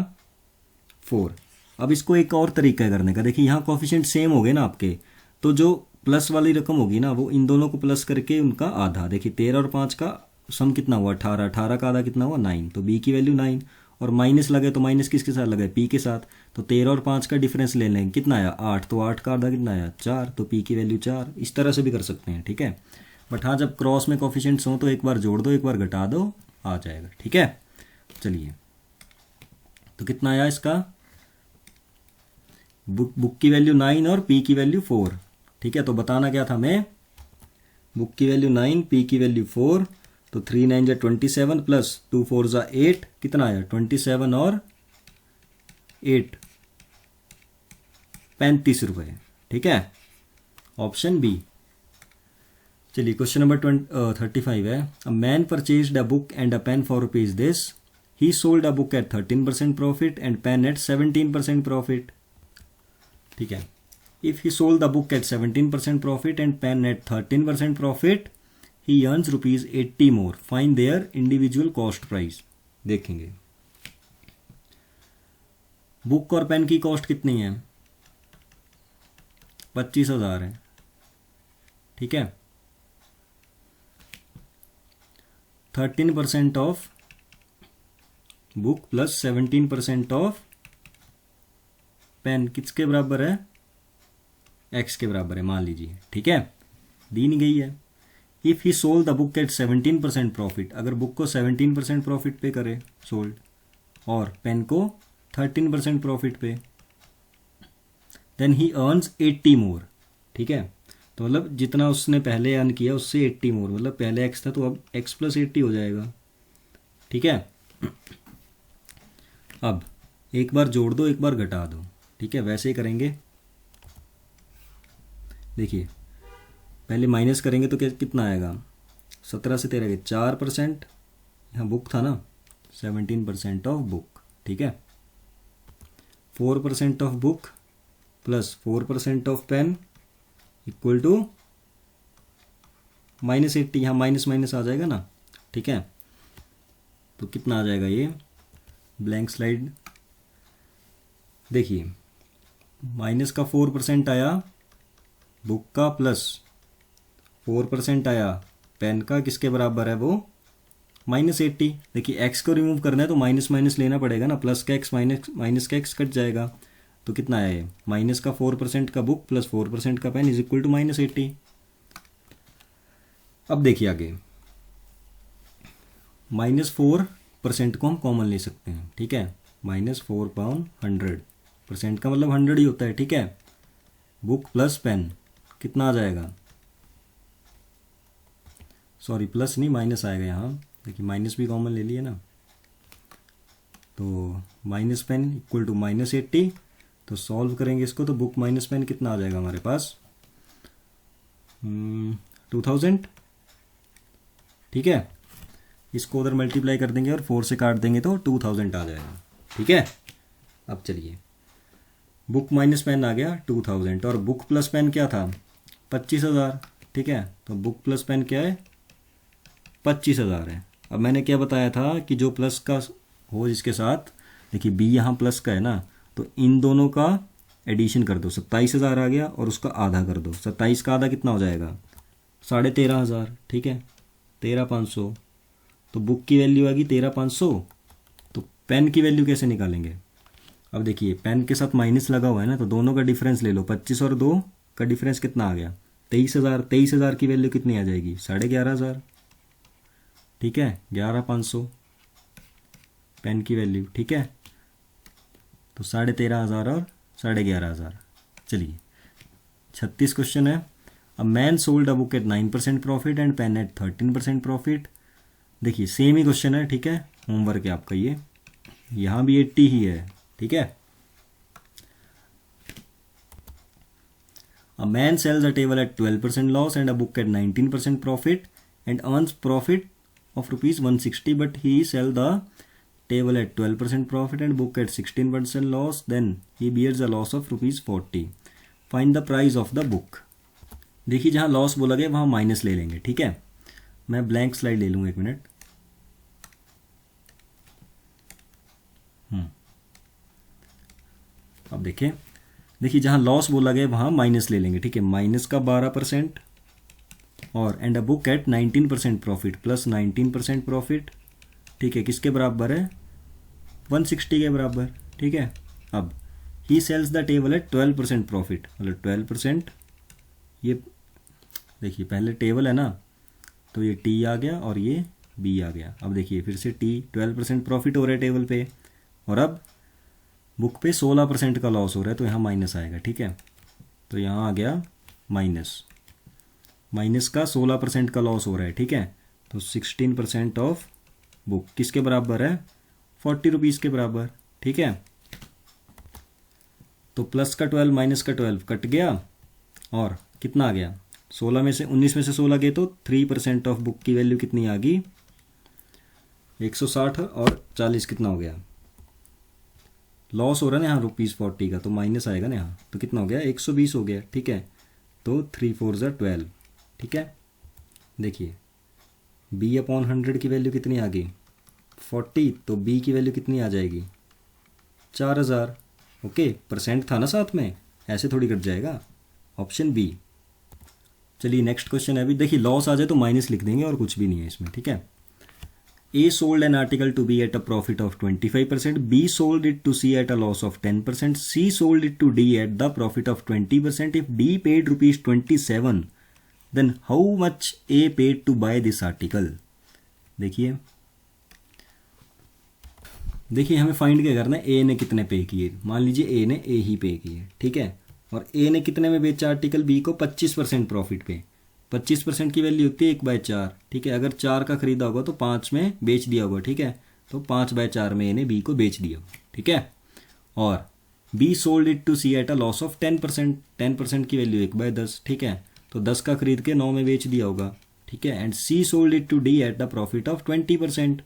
4। अब इसको एक और तरीका है करने का, देखिए यहाँ कोफिशिएंट सेम हो गए ना आपके, तो जो प्लस वाली रकम होगी ना वो इन दोनों को प्लस करके उनका आधा, देखिए 13 और 5 का सम कितना हुआ 18, 18 का आधा कितना हुआ 9, तो b की वैल्यू 9, और माइनस लगे तो माइनस किसके साथ लगे, पी के साथ। तो 13 और 5 का डिफरेंस ले लेंगे, कितना आया 8, तो 8 का आधा कितना आया 4, तो पी की वैल्यू 4। इस तरह से भी कर सकते हैं, ठीक है। बट हाँ, जब क्रॉस में कोफिशिएंट्स हो तो एक बार जोड़ दो एक बार घटा दो, आ जाएगा, ठीक है। चलिए, तो कितना आया इसका, बुक की वैल्यू 9 और पी की वैल्यू 4, ठीक है। तो बताना क्या था हमें, बुक की वैल्यू 9, पी की वैल्यू 4, तो 3 9 जा 27 प्लस 2 4 जा 8, कितना आया 27 और 8 35 रुपये, ठीक है, ऑप्शन बी। चलिए, क्वेश्चन नंबर 35 है, a man purchased a book and a pen for rupees this, he sold a book at 13% profit and pen at 17% profit, ठीक है। If he sold the book at 17% profit and pen at 13% profit, he earns rupees 80 more. Find their individual cost price. देखेंगे book और pen की cost कितनी है, 25,000 है, ठीक है। 13% of book plus 17% of pen किसके बराबर है, एक्स के बराबर है मान लीजिए, ठीक है, दी नहीं गई है। If he sold the book at 17% profit, अगर बुक को 17% प्रॉफिट पे करे सोल्ड, और पेन को 13% प्रॉफिट पे, देन ही अर्न्स 80 मोर, ठीक है। तो मतलब जितना उसने पहले अर्न किया उससे 80 मोर, मतलब पहले एक्स था तो अब एक्स प्लस 80 हो जाएगा, ठीक है। अब एक बार जोड़ दो एक बार घटा दो, ठीक है, वैसे ही करेंगे। देखिए, पहले माइनस करेंगे तो कितना आएगा, 17 से 13 के 4%, यहाँ बुक था ना, 17% ऑफ बुक, ठीक है। 4% of book plus 4% of pen equal to -80, यहाँ माइनस माइनस आ जाएगा ना, ठीक है। तो कितना आ जाएगा ये, ब्लैंक स्लाइड देखिए, माइनस का 4% आया बुक का, प्लस 4% आया पेन का, किसके बराबर है वो, -80। देखिए, एक्स को रिमूव करना है तो माइनस माइनस लेना पड़ेगा ना, प्लस का एक्स माइनस का एक्स कट जाएगा, तो कितना आया ये, माइनस का 4% का बुक प्लस 4% का पेन इज इक्वल टू -80। अब देखिए आगे, -4% को हम कॉमन ले सकते हैं, ठीक है, -4 पाउंड 100% का मतलब 100 ही होता है, ठीक है। बुक प्लस पेन कितना आ जाएगा, सॉरी प्लस नहीं माइनस आएगा यहाँ, देखिए माइनस भी कॉमन ले लिए ना, तो माइनस पेन इक्वल टू -80। तो सॉल्व करेंगे इसको तो बुक माइनस पेन कितना आ जाएगा हमारे पास, 2000, ठीक है। इसको उधर मल्टीप्लाई कर देंगे और 4 से काट देंगे तो 2000 आ जाएगा, ठीक है। अब चलिए, बुक माइनस पेन आ गया 2000 और बुक प्लस पेन क्या था 25,000, ठीक है। तो बुक प्लस पेन क्या है 25,000 है। अब मैंने क्या बताया था कि जो प्लस का हो जिसके साथ, देखिए बी यहाँ प्लस का है ना, तो इन दोनों का एडिशन कर दो, 27,000 आ गया और उसका आधा कर दो, 27 का आधा कितना हो जाएगा 13,500, ठीक है, 13,500। तो बुक की वैल्यू आ गई 13,500, तो पेन की वैल्यू कैसे निकालेंगे। अब देखिए, पेन के साथ माइनस लगा हुआ है ना, तो दोनों का डिफरेंस ले लो, 25 और 2 का डिफरेंस कितना आ गया 23,000। 23,000 की वैल्यू कितनी आ जाएगी 11,500, ठीक है, 11,500 पेन की वैल्यू, ठीक है। तो 13,500 और 11,500। चलिए, 36 क्वेश्चन है, a man sold a book at 9% profit and pen at 13% profit. देखिए सेम ही क्वेश्चन है, ठीक है, होमवर्क है आपका ये, यहाँ भी 80 ही है, ठीक है। A man sells a table at 12% loss and a book at 19% profit and earns profit of rupees 160, but he sell the table at 12% profit and book at 16% loss, then he bears a loss of rupees 40. Find the price of the book. देखिए, जहाँ loss बोला गया वहाँ minus ले लेंगे, ठीक है। मैं ब्लैंक स्लाइड ले लूँगा, एक मिनट। अब देखिए जहाँ लॉस बोला गया वहाँ माइनस ले लेंगे, ठीक है। माइनस का 12% और and a book at 19% profit plus 19% profit, ठीक है, किसके बराबर है 160 के बराबर, ठीक है। अब ही सेल्स द टेबल है 12% प्रॉफिट, मतलब 12%, ये देखिए पहले टेबल है ना, तो ये टी आ गया और ये बी आ गया। अब देखिए फिर से टी 12% प्रॉफिट हो रहा है टेबल पे, और अब बुक पे 16% का लॉस हो रहा है, तो यहाँ माइनस आएगा, ठीक है। तो यहाँ आ गया माइनस का 16% का लॉस हो रहा है, ठीक है। तो 16% ऑफ बुक किसके बराबर है, 40 रुपीज़ के बराबर, ठीक है। तो प्लस का 12 माइनस का 12 कट गया, और कितना आ गया, 16 में से 19 में से 16 गए तो 3% ऑफ बुक की वैल्यू कितनी आ गई, 160, और 40 कितना हो गया, लॉस हो रहा है ना यहाँ ₹40 का, तो माइनस आएगा ना यहाँ, तो कितना हो गया, 120 हो गया, ठीक है। तो 3 4 ज़ा 12, ठीक है। देखिए B/100 की वैल्यू कितनी आ गई, 40, तो B की वैल्यू कितनी आ जाएगी, 4000, ओके। परसेंट था ना साथ में, ऐसे थोड़ी कट जाएगा, ऑप्शन बी। चलिए नेक्स्ट क्वेश्चन है। अभी देखिए लॉस आ जाए तो माइनस लिख देंगे और कुछ भी नहीं है इसमें, ठीक है। A sold an article to B at a profit of 25%, B sold it to C at a loss of 10%, C sold it to D at the profit of 20%. If D paid ₹27, then how much A paid to buy this article? देखिए हमें find क्या करना है, A ने कितने पे किए, मान लीजिए A ने A ही पे किए, ठीक है। और A ने कितने में बेचा आर्टिकल B को, 25% प्रॉफिट पे। 25% की वैल्यू होती है 1/4, ठीक है। अगर 4 का खरीदा होगा तो 5 में बेच दिया होगा, ठीक है। तो 5/4 में इन्हें बी को बेच दिया, ठीक है। और B sold it to C at a loss of 10%, 10% की वैल्यू 1/10, ठीक है। तो 10 का खरीद के 9 में बेच दिया होगा, ठीक है। And C sold it to D at the profit of 20%,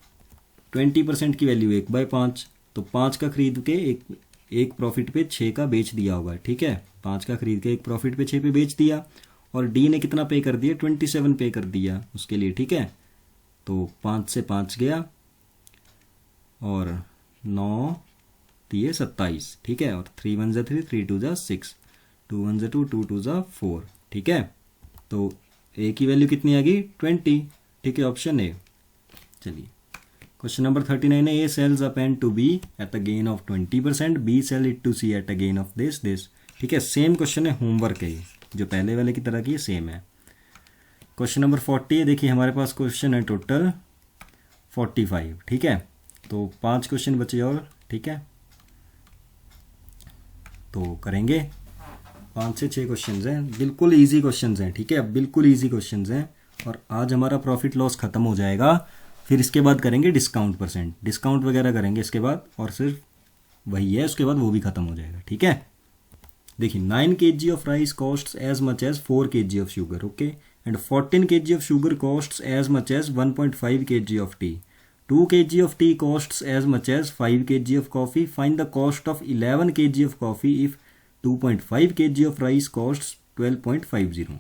20% की वैल्यू 1/5, तो 5 का खरीद के एक प्रॉफिट पे 6 का बेच दिया होगा, ठीक है। 5 का खरीद के एक प्रॉफिट पे 6 पे बेच दिया, और डी ने कितना पे कर दिया, 27 पे कर दिया उसके लिए, ठीक है। तो 5 से 5 गया, और 9 दिए 27, ठीक है। और 3 1 ज़ा 3, 3 2 ज़ा 6, 2 1 ज़ा 2, 2 2 ज़ा 4, ठीक है। तो ए की वैल्यू कितनी आ गई, 20, ठीक है, ऑप्शन ए। चलिए क्वेश्चन नंबर 39 है। A sells a pen to B at a gain of 20%, B sell it to C at a gain of this, ठीक है। सेम क्वेश्चन है, होमवर्क है, जो पहले वाले की तरह की सेम है। क्वेश्चन नंबर 40 है। देखिए हमारे पास क्वेश्चन है टोटल 45, ठीक है। तो 5 क्वेश्चन बचे और, ठीक है। तो करेंगे 5 से 6 क्वेश्चन हैं, बिल्कुल इजी क्वेश्चन हैं, ठीक है। अब बिल्कुल इजी क्वेश्चन हैं, और आज हमारा प्रॉफिट लॉस खत्म हो जाएगा। फिर इसके बाद करेंगे डिस्काउंट परसेंट, डिस्काउंट वगैरह करेंगे इसके बाद, और सिर्फ वही है, उसके बाद वो भी खत्म हो जाएगा, ठीक है। देखिए 9 kg of rice costs as much as 4 kg of sugar, okay, and 14 kg of sugar costs as much as 1.5 kg of tea. 2 kg of tea costs as much as 5 kg of coffee. Find the cost of 11 kg of coffee if 2.5 kg of rice costs 12.50.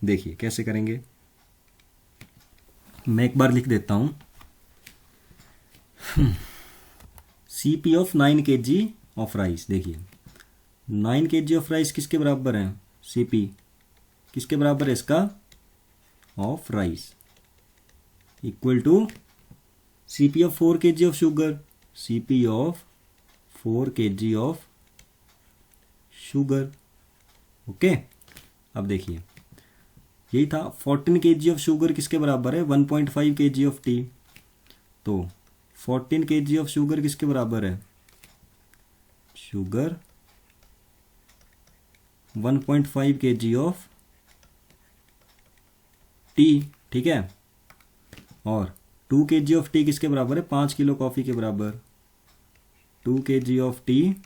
देखिए कैसे करेंगे, मैं एक बार लिख देता हूँ। CP of 9 kg of rice, देखिए 9 kg of rice किसके बराबर है, CP किसके बराबर है इसका, of rice, equal to CP of 4 kg of sugar, CP of 4 kg of sugar, okay. अब देखिए यही था, 14 kg ऑफ शुगर किसके बराबर है, 1.5 kg ऑफ टी। तो 14 kg ऑफ शुगर किसके बराबर है, शुगर 1.5 kg ऑफ टी, ठीक है। और 2 kg ऑफ टी किसके बराबर है, 5 किलो कॉफी के बराबर। 2 kg of T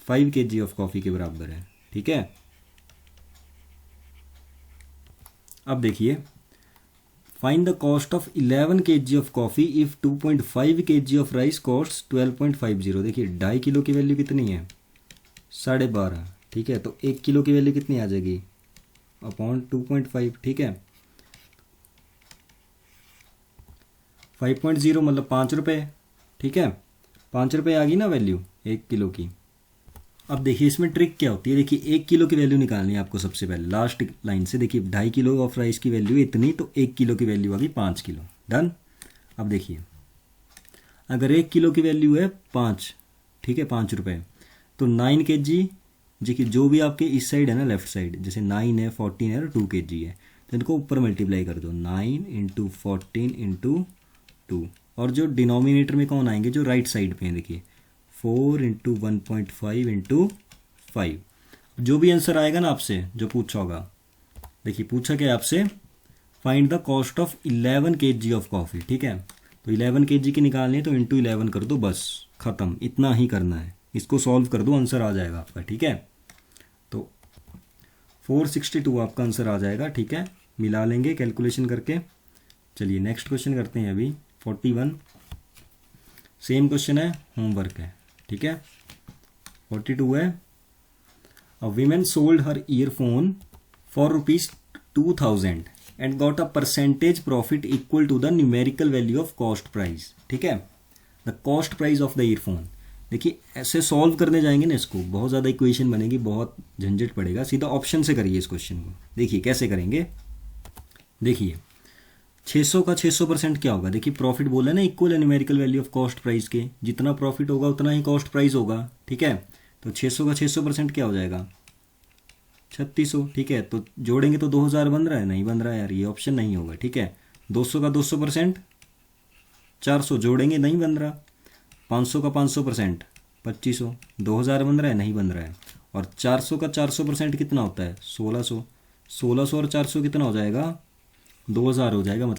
5 kg of coffee के बराबर है, ठीक है। अब देखिए find the cost of 11 kg of coffee if 2.5 kg of rice cost 12.50। देखिए 2.5 किलो की वैल्यू कितनी है, 12.5, ठीक है। तो 1 किलो की वैल्यू कितनी आ जाएगी, अपॉन 2.5, ठीक है। 5.0 मतलब 5 रुपये, ठीक है। 5 रुपये आ गई ना वैल्यू 1 किलो की। अब देखिए इसमें ट्रिक क्या होती है, देखिए 1 किलो की वैल्यू निकालनी है आपको सबसे पहले, लास्ट लाइन से। देखिए 2.5 किलो ऑफ राइस की वैल्यू इतनी, तो 1 किलो की वैल्यू आ गई 5 किलो, डन। अब देखिए, अगर 1 किलो की वैल्यू है 5, ठीक है, 5 रुपये, तो 9 kg, देखिए जो भी आपके इस साइड है ना, लेफ्ट साइड, जैसे 9 है, 14 है और 2 kg है, तो इनको ऊपर मल्टीप्लाई कर दो, 9 इंटू 14 इंटू 2। और जो डिनोमिनेटर में कौन आएंगे, जो राइट साइड पे हैं, देखिए 4 इंटू 1.5 इंटू 5। जो भी आंसर आएगा ना आपसे, जो पूछा होगा, देखिए पूछा क्या है आपसे, find the cost of 11 kg of coffee, ठीक है। तो 11 kg की निकालनी है तो इंटू 11 कर दो, बस ख़त्म, इतना ही करना है। इसको सॉल्व कर दो, आंसर आ जाएगा आपका, ठीक है। तो 462 आपका आंसर आ जाएगा, ठीक है। मिला लेंगे कैलकुलेशन करके। चलिए नेक्स्ट क्वेश्चन करते हैं अभी 41। सेम क्वेश्चन है, होमवर्क है, ठीक है। 42 है, a women sold her earphone for ₹2000 and got a percentage profit equal to the numerical value of cost price, ठीक है। The cost price of the earphone. देखिए ऐसे सॉल्व करने जाएंगे ना, इसको बहुत ज़्यादा इक्वेशन बनेगी, बहुत झंझट पड़ेगा, सीधा ऑप्शन से करिए इस क्वेश्चन को। देखिए कैसे करेंगे, देखिए 600 का 600% क्या होगा, देखिए प्रॉफिट बोला है ना, इक्वल है numerical value of cost price के, जितना प्रॉफिट होगा उतना ही कॉस्ट प्राइस होगा, ठीक है। तो 600 का 600% क्या हो जाएगा, 3600, ठीक है। तो जोड़ेंगे तो 2000 बन रहा है, नहीं बन रहा है यार, ये ऑप्शन नहीं होगा, ठीक है। 200 का 200% 400, जोड़ेंगे नहीं बन रहा। 500 का 500% 2500, 2000 बन रहा है, नहीं बन रहा है। और 400 का 400% कितना होता है, 1600, 1600 और 400 कितना हो जाएगा, 2000 हो जाएगा, मतलब